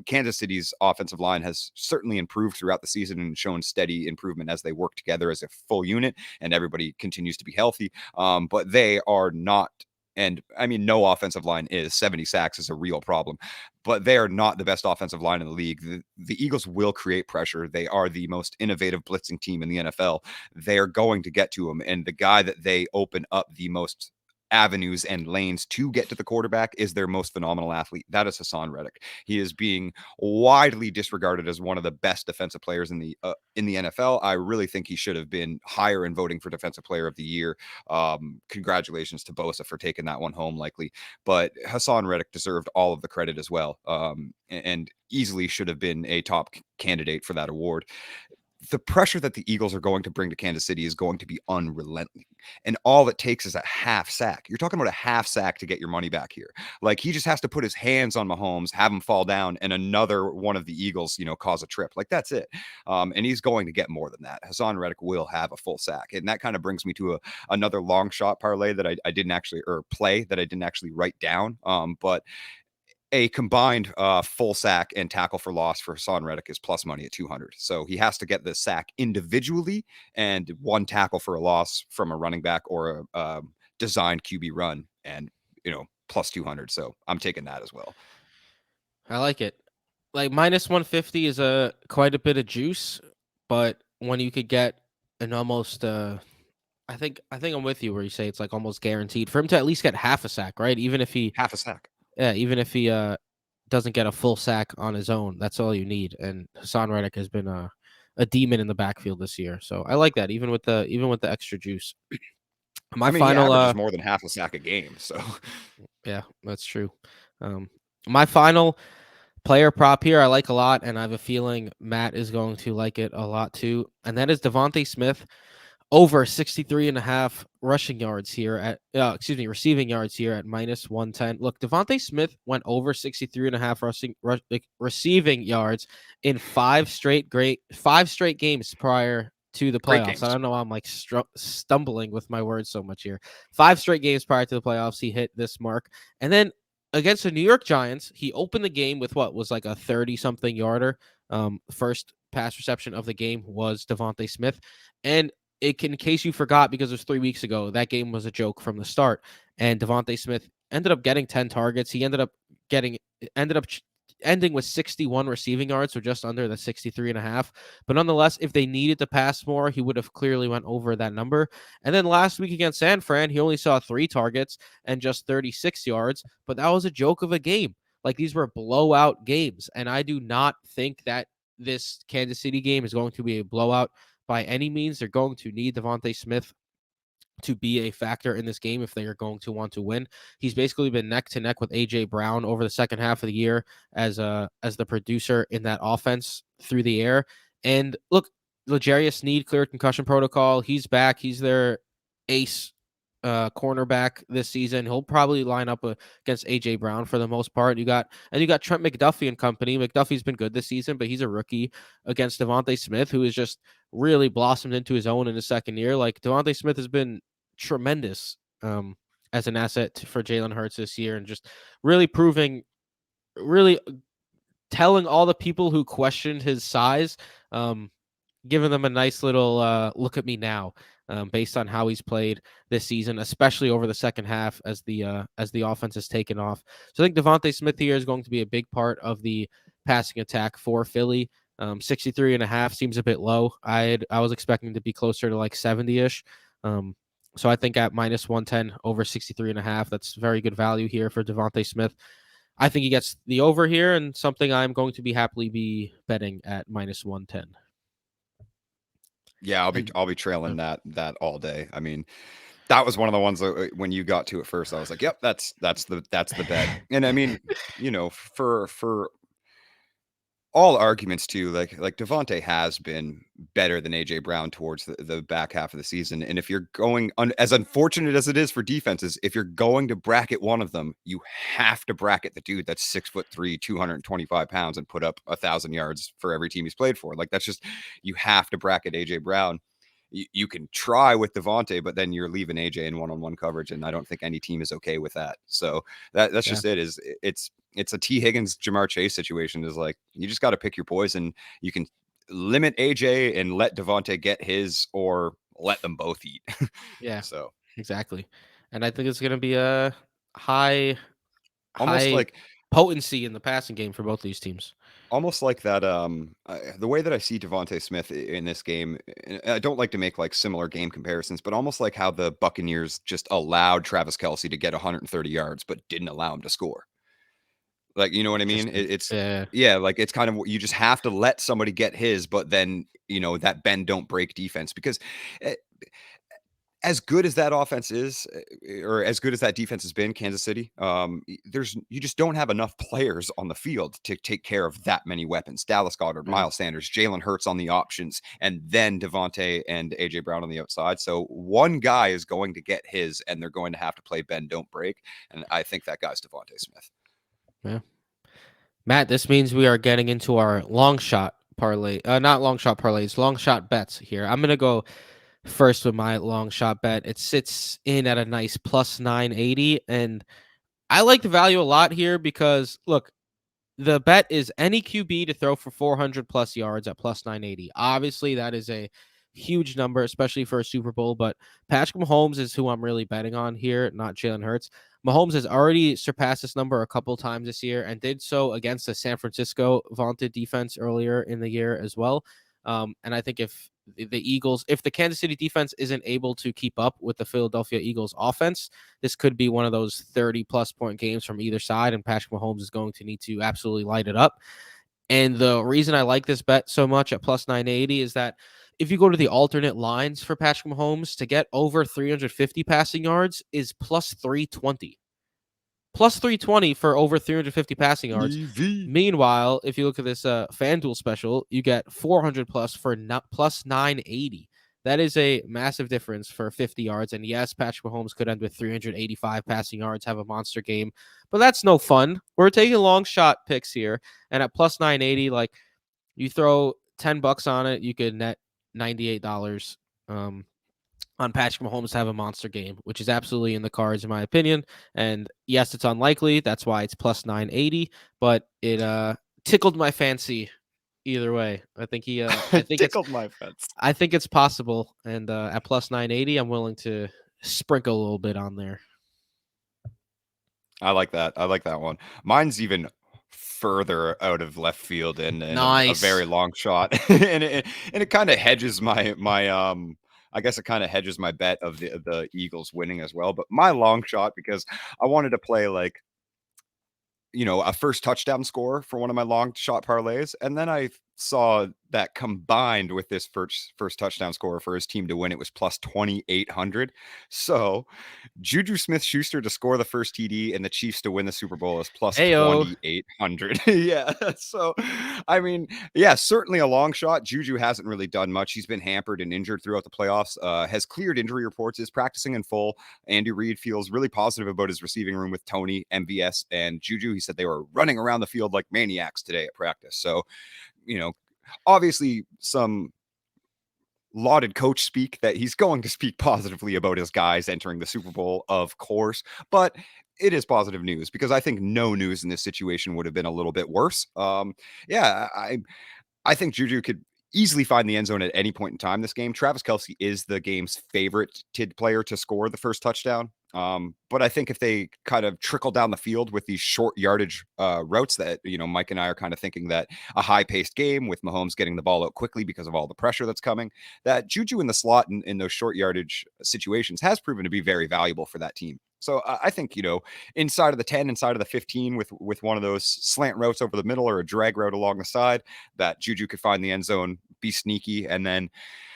Kansas City's offensive line has certainly improved throughout the season and shown steady improvement as they work together as a full unit, and everybody continues to be healthy. But they are not. And I mean, no offensive line is 70 sacks is a real problem, but they are not the best offensive line in the league. The Eagles will create pressure. They are the most innovative blitzing team in the NFL. They are going to get to him. And the guy that they open up the most avenues and lanes to get to the quarterback is their most phenomenal athlete. That is Hassan Reddick. He is being widely disregarded as one of the best defensive players in the NFL. I really think he should have been higher in voting for Defensive Player of the Year. Congratulations to Bosa for taking that one home, likely. But Hassan Reddick deserved all of the credit as well, and easily should have been a top candidate for that award. The pressure that the Eagles are going to bring to Kansas City is going to be unrelenting. And all it takes is a half sack. You're talking about a half sack to get your money back here. Like, he just has to put his hands on Mahomes, have him fall down, and another one of the Eagles, cause a trip. Like, that's it. And he's going to get more than that. Hassan Reddick will have a full sack. And that kind of brings me to another long shot parlay that I didn't actually, or play that I didn't actually write down. But a combined full sack and tackle for loss for Hassan Reddick is plus money at 200. So he has to get the sack individually and one tackle for a loss from a running back or a designed QB run, and plus 200. So I'm taking that as well. I like it. Like, minus 150 is quite a bit of juice, but when you could get an almost I think I'm with you where you say it's like almost guaranteed for him to at least get half a sack, right? Even if he half a sack. Yeah, even if he doesn't get a full sack on his own, that's all you need. And Hassan Reddick has been a demon in the backfield this year, so I like that. Even with the extra juice. My I mean, he final, averages more than half a sack a game. So yeah, that's true. My final player prop here I like a lot, and I have a feeling Matt is going to like it a lot too, and that is Devontae Smith over 63.5 rushing yards here at receiving yards here at -110. Look, Devontae Smith went over 63.5 receiving yards in five straight games prior to the great playoffs. I games. don't know why I'm like stumbling with my words so much here. 5 straight games prior to the playoffs, he hit this mark. And then against the New York Giants, he opened the game with what was like a 30-something yarder. First pass reception of the game was Devontae Smith. And in case you forgot, because it was 3 weeks ago, that game was a joke from the start. And Devontae Smith ended up getting 10 targets. He ended up ending with 61 receiving yards, so just under the 63.5. But nonetheless, if they needed to pass more, he would have clearly went over that number. And then last week against San Fran, he only saw 3 targets and just 36 yards. But that was a joke of a game. Like, these were blowout games. And I do not think that this Kansas City game is going to be a blowout by any means. They're going to need Devontae Smith to be a factor in this game if they are going to want to win. He's basically been neck to neck with AJ Brown over the second half of the year as the producer in that offense through the air. And look, L'Jarius Sneed cleared concussion protocol. He's back. He's their ace cornerback this season. He'll probably line up against AJ Brown for the most part. You got Trent McDuffie and company. McDuffie's been good this season, but he's a rookie against Devontae Smith, who has just really blossomed into his own in his second year. Like, Devontae Smith has been tremendous as an asset for Jalen Hurts this year, and just really telling all the people who questioned his size, giving them a nice little look at me now, based on how he's played this season, especially over the second half as the offense has taken off. So I think Devontae Smith here is going to be a big part of the passing attack for Philly. 63.5 seems a bit low. I was expecting to be closer to like 70-ish. So I think at -110 over 63.5, that's very good value here for Devontae Smith. I think he gets the over here, and something I'm going to be happily be betting at -110. Yeah, I'll be trailing that all day. I mean, that was one of the ones that when you got to it first, I was like, "Yep, that's the bet." And I mean, for all arguments too, like Devontae has been better than AJ Brown towards the back half of the season. And if you're going as unfortunate as it is for defenses, if you're going to bracket one of them, you have to bracket the dude that's 6'3", 225 pounds, and put up 1,000 yards for every team he's played for. Like, that's just, you have to bracket AJ Brown. You can try with Devontae, but then you're leaving AJ in one-on-one coverage, and I don't think any team is okay with that. So that's just it's a T. Higgins, Jamar Chase situation. Is like, you just got to pick your poison. You can limit AJ and let Devontae get his, or let them both eat. Yeah, So exactly. And I think it's going to be a high almost like potency in the passing game for both these teams. almost like that. The way that I see Devontae Smith in this game, I don't like to make like similar game comparisons, but almost like how the Buccaneers just allowed Travis Kelce to get 130 yards, but didn't allow him to score. Like, you know what I mean? Yeah, like, it's kind of, you just have to let somebody get his, but then, that bend don't break defense, because eh, as good as that offense is, or as good as that defense has been, Kansas City, you just don't have enough players on the field to take care of that many weapons. Dallas Goedert, Miles Sanders, Jalen Hurts on the options, and then Devontae and AJ Brown on the outside. So one guy is going to get his, and they're going to have to play bend don't break, and I think that guy's Devontae Smith. Yeah. Matt, this means we are getting into our long shot parlay. Not long shot parlays, long shot bets here. I'm going to go first with my long shot bet. It sits in at a nice plus 980. And I like the value a lot here because, look, the bet is any QB to throw for 400 plus yards at plus 980. Obviously, that is a huge number, especially for a Super Bowl. But Patrick Mahomes is who I'm really betting on here, not Jalen Hurts. Mahomes has already surpassed this number a couple times this year, and did so against the San Francisco vaunted defense earlier in the year as well. And I think if the Kansas City defense isn't able to keep up with the Philadelphia Eagles offense, this could be one of those 30-plus point games from either side, and Patrick Mahomes is going to need to absolutely light it up. And the reason I like this bet so much at plus 980 is that if you go to the alternate lines for Patrick Mahomes to get over 350 passing yards is plus 320. Plus 320 for over 350 passing yards. EV. Meanwhile, if you look at this FanDuel special, you get 400 plus for plus 980. That is a massive difference for 50 yards. And yes, Patrick Mahomes could end with 385 passing yards, have a monster game, but that's no fun. We're taking long shot picks here. And at plus 980, like you throw $10 on it, you could net $98 on Patrick Mahomes to have a monster game, which is absolutely in the cards in my opinion. And yes, it's unlikely. That's why it's plus 980, but it tickled my fancy either way. I think Tickled my fence. I think it's possible. And at plus 980, I'm willing to sprinkle a little bit on there. I like that. I like that one. Mine's even further out of left field and a Nice. very long shot. and it kind of hedges my I guess it kind of hedges my bet of the Eagles winning as well. But my long shot, because I wanted to play like, you know, a first touchdown score for one of my long shot parlays, and then I saw that combined with this first touchdown score for his team to win, it was plus 2,800. So Juju Smith-Schuster to score the first TD and the Chiefs to win the Super Bowl is plus Ayo. 2,800. Yeah. So, I mean, yeah, certainly a long shot. Juju hasn't really done much. He's been hampered and injured throughout the playoffs, has cleared injury reports, is practicing in full. Andy Reid feels really positive about his receiving room with Tony, MVS, and Juju. He said they were running around the field like maniacs today at practice. So, you know, obviously some lauded coach speak that he's going to speak positively about his guys entering the Super Bowl, of course, but it is positive news because I think no news in this situation would have been a little bit worse. Yeah, I think Juju could easily find the end zone at any point in time this game. Travis Kelce is the game's favorite player to score the first touchdown. But I think if they kind of trickle down the field with these short yardage routes that, you know, Mike and I are kind of thinking that a high-paced game with Mahomes getting the ball out quickly because of all the pressure that's coming, that Juju in the slot in those short yardage situations has proven to be very valuable for that team. So I think, you know, inside of the 10, inside of the 15 with one of those slant routes over the middle or a drag route along the side, that Juju could find the end zone, be sneaky, and then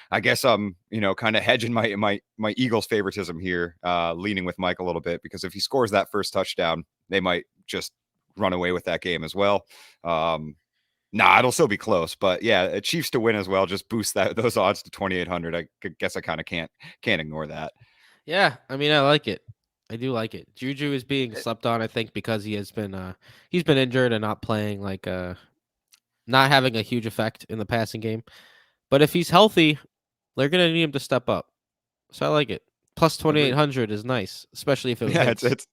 I guess I'm, you know, kind of hedging my Eagles favoritism here, leaning with Mike a little bit, because if he scores that first touchdown, they might just run away with that game as well. It'll still be close, but yeah, Chiefs to win as well just boost those odds to 2,800. I guess I kind of can't ignore that. Yeah, I mean, I like it. I do like it. Juju is being slept on, I think, because he's been injured and not playing, like not having a huge effect in the passing game. But if he's healthy, they're gonna need him to step up. So I like it. Plus 2,800 is nice, especially if it hits. It's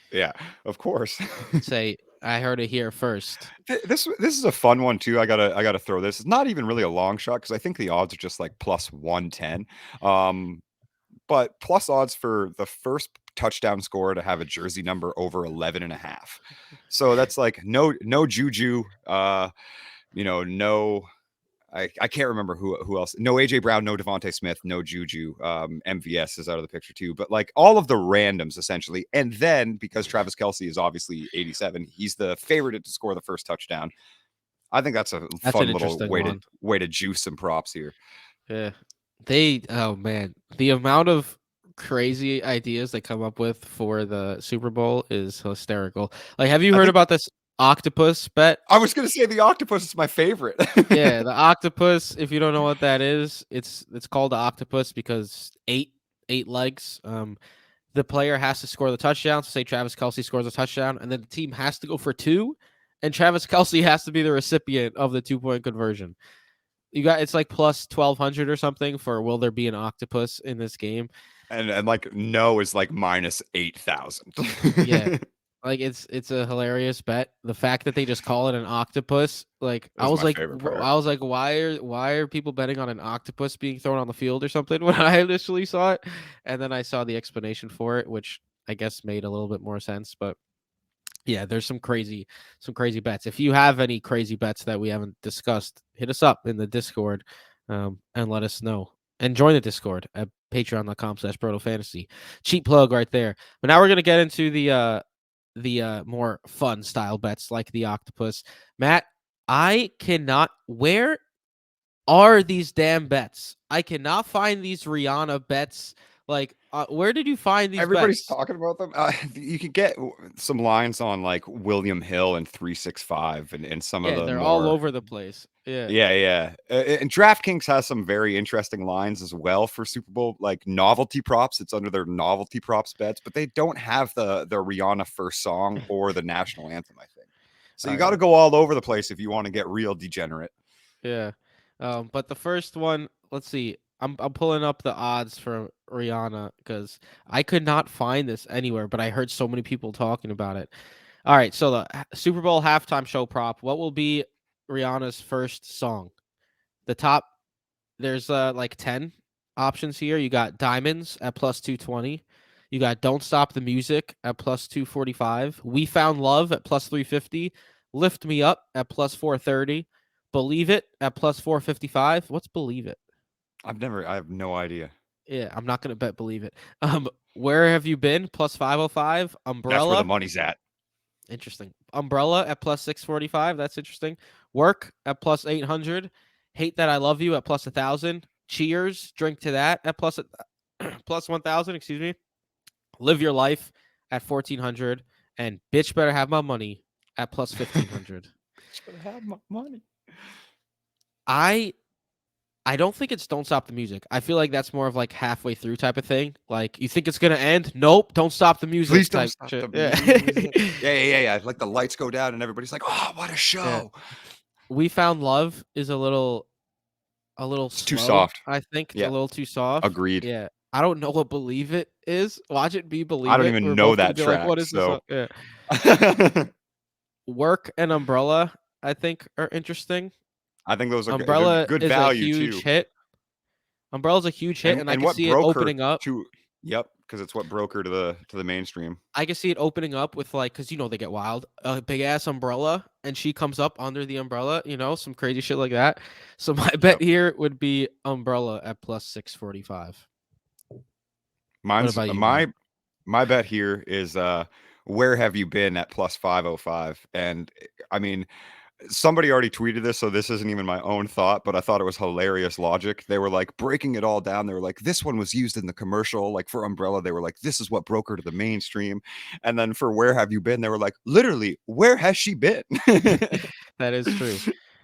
yeah, of course. Say I heard it here first. This is a fun one too. I gotta throw this. It's not even really a long shot because I think the odds are just like plus 110. But plus odds for the first touchdown score to have a jersey number over 11.5. So that's like no Juju, you know, no, I can't remember who else. No AJ Brown, no Devontae Smith, no Juju. MVS is out of the picture too. But like all of the randoms essentially. And then because Travis Kelce is obviously 87, he's the favorite to score the first touchdown. I think that's fun little way to juice some props here. Yeah. Oh man, the amount of crazy ideas they come up with for the Super Bowl is hysterical. Like, have you heard about this octopus bet? I was gonna say the octopus is my favorite. Yeah, the octopus. If you don't know what that is, it's called the octopus because eight legs. The player has to score the touchdown. So say Travis Kelce scores a touchdown, and then the team has to go for 2, and Travis Kelce has to be the recipient of the 2-point conversion. It's like plus 1,200 or something for will there be an octopus in this game? And like no is like minus 8,000. Yeah. Like it's a hilarious bet. The fact that they just call it an octopus, like I was like, why are people betting on an octopus being thrown on the field or something when I initially saw it, and then I saw the explanation for it, which I guess made a little bit more sense. But yeah, there's some crazy bets. If you have any crazy bets that we haven't discussed, hit us up in the Discord and let us know. And join the Discord at patreon.com/BrotoFantasy. Cheap plug right there. But now we're gonna get into the more fun style bets like the octopus. Matt, I cannot. Where are these damn bets? I cannot find these Rihanna bets. Like, where did you find these Everybody's bets? talking about them. You could get some lines on like William Hill and 365 and some of Yeah, the they're all more. over the place. Yeah. Yeah, yeah. And DraftKings has some very interesting lines as well for Super Bowl, like novelty props. It's under their novelty props bets, but they don't have the Rihanna first song or the national anthem, I think. So All you got to right. go all over the place if you want to get real degenerate. Yeah. But the first one, let's see. I'm pulling up the odds for Rihanna because I could not find this anywhere, but I heard so many people talking about it. All right, so the Super Bowl halftime show prop. What will be Rihanna's first song? The top there's like 10 options here. You got Diamonds at plus 220. You got Don't Stop the Music at plus 245. We Found Love at plus 350. Lift Me Up at plus 430. Believe It at plus 455. What's Believe It? I have no idea. Yeah, I'm not gonna bet Believe It. Where Have You Been? Plus 505. That's where the Umbrella. money's at. Interesting. Umbrella at plus 645. That's interesting. Work at plus 800. Hate That I Love You at plus 1,000. Cheers. Drink to That at plus 1,000. Excuse me. Live Your Life at 1,400. And Bitch Better Have My Money at plus 1,500. Bitch better have my money. I don't think it's Don't Stop the Music. I feel like that's more of like halfway through type of thing. Like you think it's gonna end? Nope. Don't stop the music. Please don't Type stop shit. the Yeah. music. Yeah. Like the lights go down and everybody's like, "Oh, what a show!" Yeah. We Found Love is a little It's too slow. soft. I think it's a Yeah, little too soft. agreed. Yeah. I don't know what Believe It is. Watch it be I Believe don't It. even We're know both gonna that be like, track, what is this so song? Yeah. Work and Umbrella, I think, are interesting. I think those are they're Umbrella good is a value huge too. hit. Umbrella's a huge hit, and I And can what see it broke her opening up. to yep, because it's what broke her to the mainstream. I can see it opening up with like, cause they get wild, a big ass umbrella, and she comes up under the umbrella, some crazy shit like that. So my bet Yep. here would be Umbrella at plus 645. What Mine's about you, Matt? my bet here is where have you been at plus 505? And I mean, somebody already tweeted this, so this isn't even my own thought, but I thought it was hilarious logic. They were like breaking it all down. They were like, this one was used in the commercial, like for Umbrella. They were like, this is what broke her to the mainstream. And then for Where Have You Been? They were like, literally, where has she been? That is true.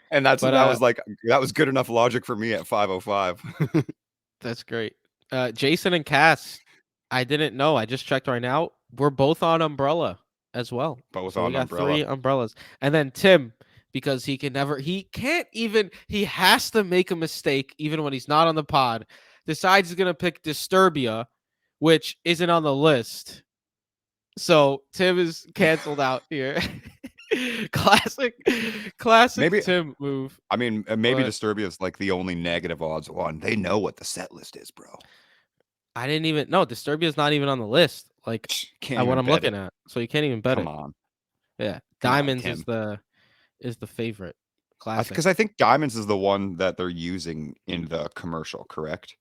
And But that was good enough logic for me at 505. that's great. Jason and Cass, I didn't know. I just checked right now. We're both on Umbrella as well. Both So we on got Umbrella. 3 umbrellas. And then Tim, because he has to make a mistake even when he's not on the pod, decides he's going to pick Disturbia, which isn't on the list. So Tim is canceled out here. classic Maybe Tim move. I mean, maybe But Disturbia is like the only negative odds one. They know what the set list is, bro. I didn't even know Disturbia is not even on the list. Like Can't what even I'm bet looking it. at. So you can't even bet Come it. on. Yeah. Come on, Diamonds Tim. is the favorite. Classic. Because I think Diamonds is the one that they're using in the commercial, correct?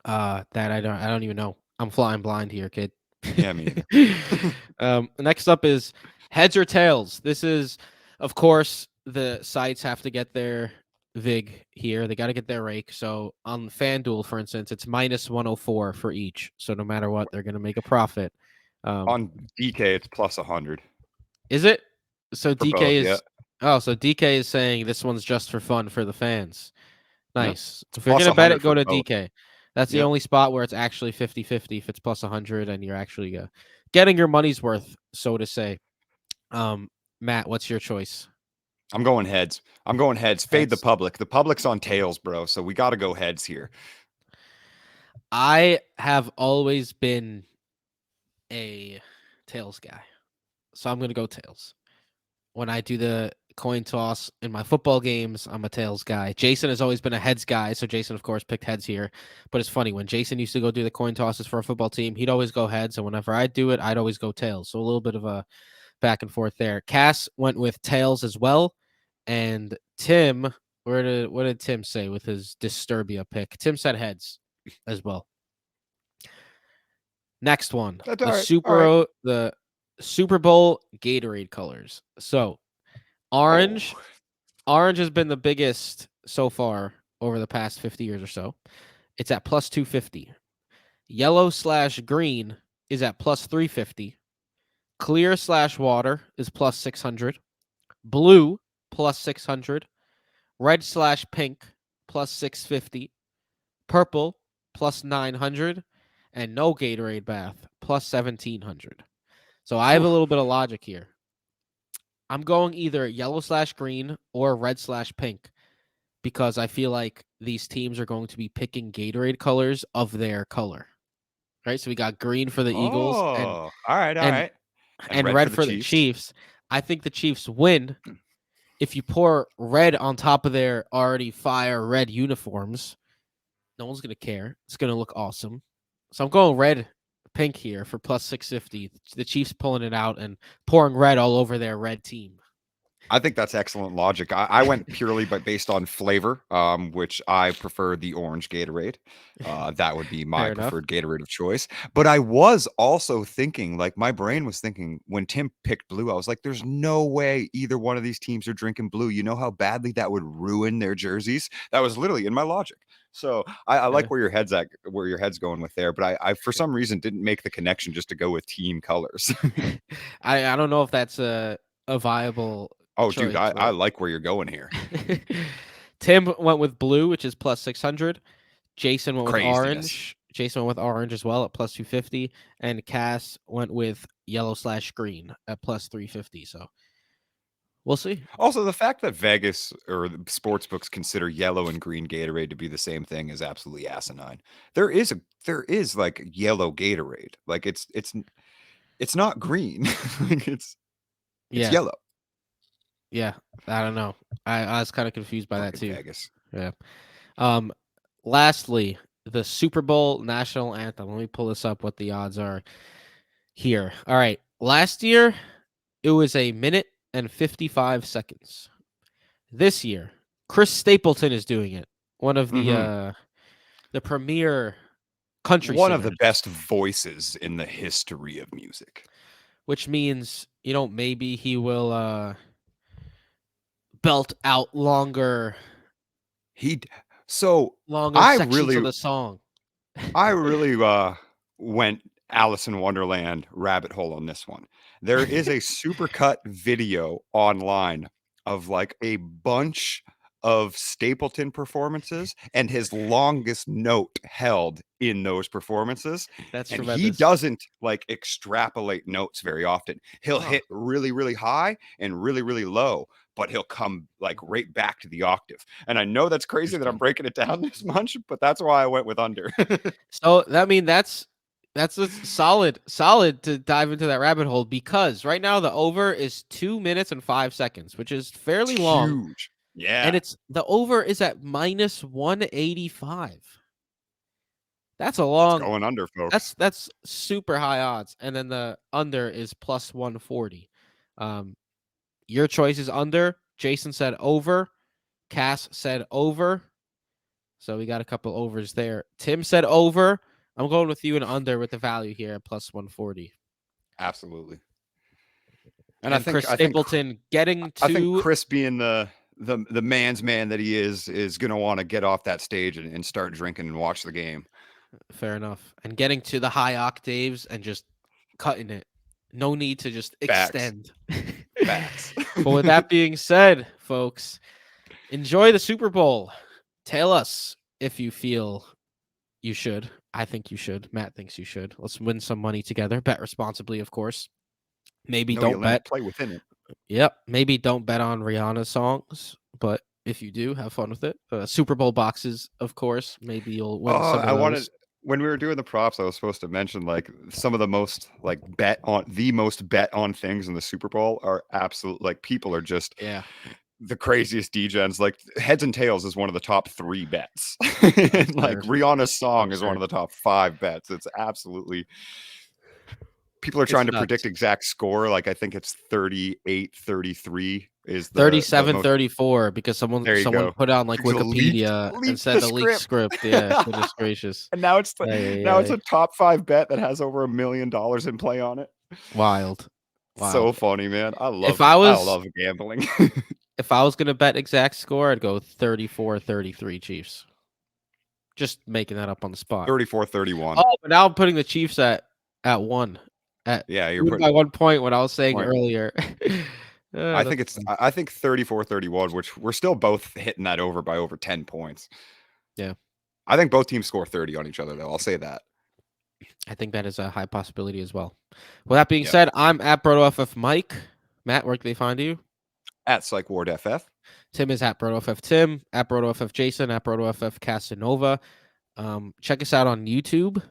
That I don't even know. I'm flying blind here, kid. Yeah, me either. Next up is heads or tails. This is, of course, the sites have to get their vig here. They got to get their rake. So on FanDuel, for instance, it's minus 104 for each. So no matter what, they're going to make a profit. On DK, it's plus 100 Is it? So for DK both. is. Yeah. Oh, so DK is saying this one's just for fun for the fans. Yep. Nice. It's If you're plus going to bet 100 it, go for to both. DK. That's the Yep. only spot where it's actually 50-50 if it's plus 100 and you're actually getting your money's worth, so to say. Matt, what's your choice? I'm going heads. Fade the Heads. public. The public's on tails, bro. So we got to go heads here. I have always been a tails guy, so I'm going to go tails. When I do the coin toss in my football games, I'm a tails guy. Jason has always been a heads guy, so Jason, of course, picked heads here. But it's funny, when Jason used to go do the coin tosses for a football team, he'd always go heads, and whenever I'd do it, I'd always go tails. So a little bit of a back and forth there. Cass went with tails as well, and Tim, what did Tim say with his Disturbia pick? Tim said heads as well. Next one, That's the all right. the Super Bowl Gatorade colors. So orange has been the biggest so far over the past 50 years or so. It's at plus 250. Yellow/green is at plus 350. Clear/water is plus 600. Blue plus 600. Red/pink plus 650. Purple plus 900. And no Gatorade bath plus 1700. So I have a little bit of logic here. I'm going either yellow/green or red/pink because I feel like these teams are going to be picking Gatorade colors of their color. Right? So we got green for the Eagles and Oh, all right, all and right. And and red for red the for the Chiefs. Chiefs. I think the Chiefs win if you pour red on top of their already fire red uniforms. No one's gonna care. It's gonna look awesome. So I'm going red pink here for plus 650. The Chiefs pulling it out and pouring red all over their red team. I think that's excellent logic. I went purely based on flavor, which I prefer the orange Gatorade. That would be my Fair enough. preferred Gatorade of choice. But I was also thinking, like my brain was thinking when Tim picked blue, I was like, there's no way either one of these teams are drinking blue. You know how badly that would ruin their jerseys? That was literally in my logic. So I like where your head's going with there. But I for some reason didn't make the connection just to go with team colors. I don't know if that's a viable Oh, choice, dude, I but like where you're going here. Tim went with blue, which is plus 600. Jason went with Craziness. orange. Jason went with orange as well at plus 250. And Cass went with yellow/green at plus 350. So we'll see. Also, the fact that Vegas or the sports books consider yellow and green Gatorade to be the same thing is absolutely asinine. There is like yellow Gatorade. Like it's not green. Like it's Yeah. yellow. Yeah. I don't know. I was kind of confused by that Fucking too. Vegas. Yeah. Lastly, the Super Bowl national anthem. Let me pull this up what the odds are here. All right. Last year, it was 1 minute and 55 seconds. This year, Chris Stapleton is doing it. One of the premier country One singers, of the best voices in the history of music. which means, maybe he will belt out longer I sections really of the song. I really went Alice in Wonderland rabbit hole on this one. There is a supercut video online of like a bunch of Stapleton performances and his longest note held in those performances. That's And tremendous. he doesn't like extrapolate notes very often. He'll Oh. hit really, really high and really, really low, but he'll come like right back to the octave. And I know that's crazy that I'm breaking it down this much, but that's why I went with under. So that's a solid to dive into that rabbit hole because right now the over is 2 minutes and 5 seconds, which is fairly long. Huge. Yeah. And the over is at minus 185. That's a long. It's going under, folks. That's super high odds. And then the under is plus 140. Your choice is under. Jason said over. Cass said over. So we got a couple overs there. Tim said over. I'm going with you and under with the value here at plus 140. Absolutely. And I think Chris Stapleton getting to. I think Chris being the man's man that he is going to want to get off that stage and start drinking and watch the game. Fair enough. And getting to the high octaves and just cutting it. No need to just extend. Facts. But with that being said, folks, enjoy the Super Bowl. Tell us if you feel you should. I think you should. Matt thinks you should. Let's win some money together. Bet responsibly, of course. Maybe don't bet. Play within it. Yep. Maybe don't bet on Rihanna songs, but if you do, have fun with it. Super Bowl boxes, of course. Maybe you'll win some of those. When we were doing the props, I was supposed to mention like some of the most bet on things in the Super Bowl are absolute like people are just the craziest degens. Like heads and tails is one of the top 3 bets. And like Rihanna's song is one of the top 5 bets. It's absolutely people are trying to predict exact score. Like I think it's 38-33 is 37-34 because someone put on like Wikipedia and said the leaked script. Yeah, goodness gracious. And now it's it's a top 5 bet that has over $1 million in play on it. Wild. So funny, man. I love gambling. if I was gonna bet exact score, I'd go 34-33 Chiefs. Just making that up on the spot. 34-31. Oh, but now I'm putting the Chiefs at 1. Yeah, you're Even putting by 1 point what I was saying point. earlier. I think it's I think 34-31, which we're still both hitting that over by over 10 points. Yeah. I think both teams score 30 on each other, though. I'll say that. I think that is a high possibility as well. With that being Yep. said, I'm at BrotoFF Mike. Matt, where can they find you? At PsychWardFF. Tim is at BrotoFF Tim, at BrotoFF Jason, at BrotoFF Casanova. Check us out on YouTube.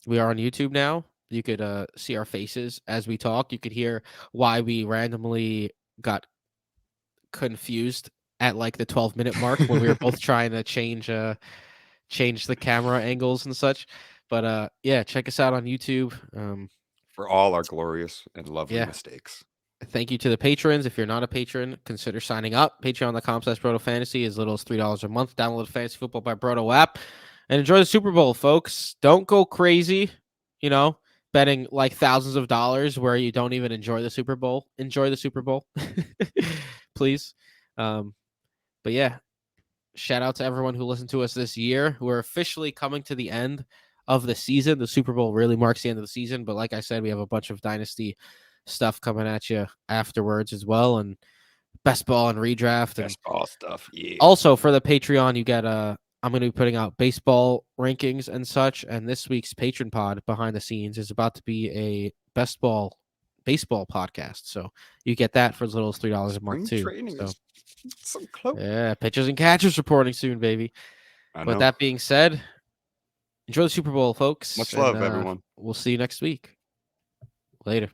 We are on YouTube now. You could see our faces as we talk. You could hear why we randomly got confused at like the 12-minute mark when we were both trying to change the camera angles and such. But yeah, check us out on YouTube. For all our glorious and lovely Yeah. mistakes. Thank you to the patrons. If you're not a patron, consider signing up. Patreon.com/BrotoFantasy, as little as $3 a month. Download the Fantasy Football by Broto app and enjoy the Super Bowl, folks. Don't go crazy, betting like thousands of dollars where you don't even enjoy the Super Bowl. Enjoy the Super Bowl, please. But yeah, shout out to everyone who listened to us this year. We're officially coming to the end of the season. The Super Bowl really marks the end of the season. But like I said, we have a bunch of Dynasty stuff coming at you afterwards as well, and best ball and redraft and Best ball stuff. Yeah. also for the Patreon you get I'm going to be putting out baseball rankings and such, and this week's patron pod behind the scenes is about to be a baseball podcast, so you get that for as little as $3 a month too. So, so close. Yeah, pitchers and catchers reporting soon, baby. But that being said, enjoy the Super Bowl, folks. Much love, everyone. We'll see you next week. Later.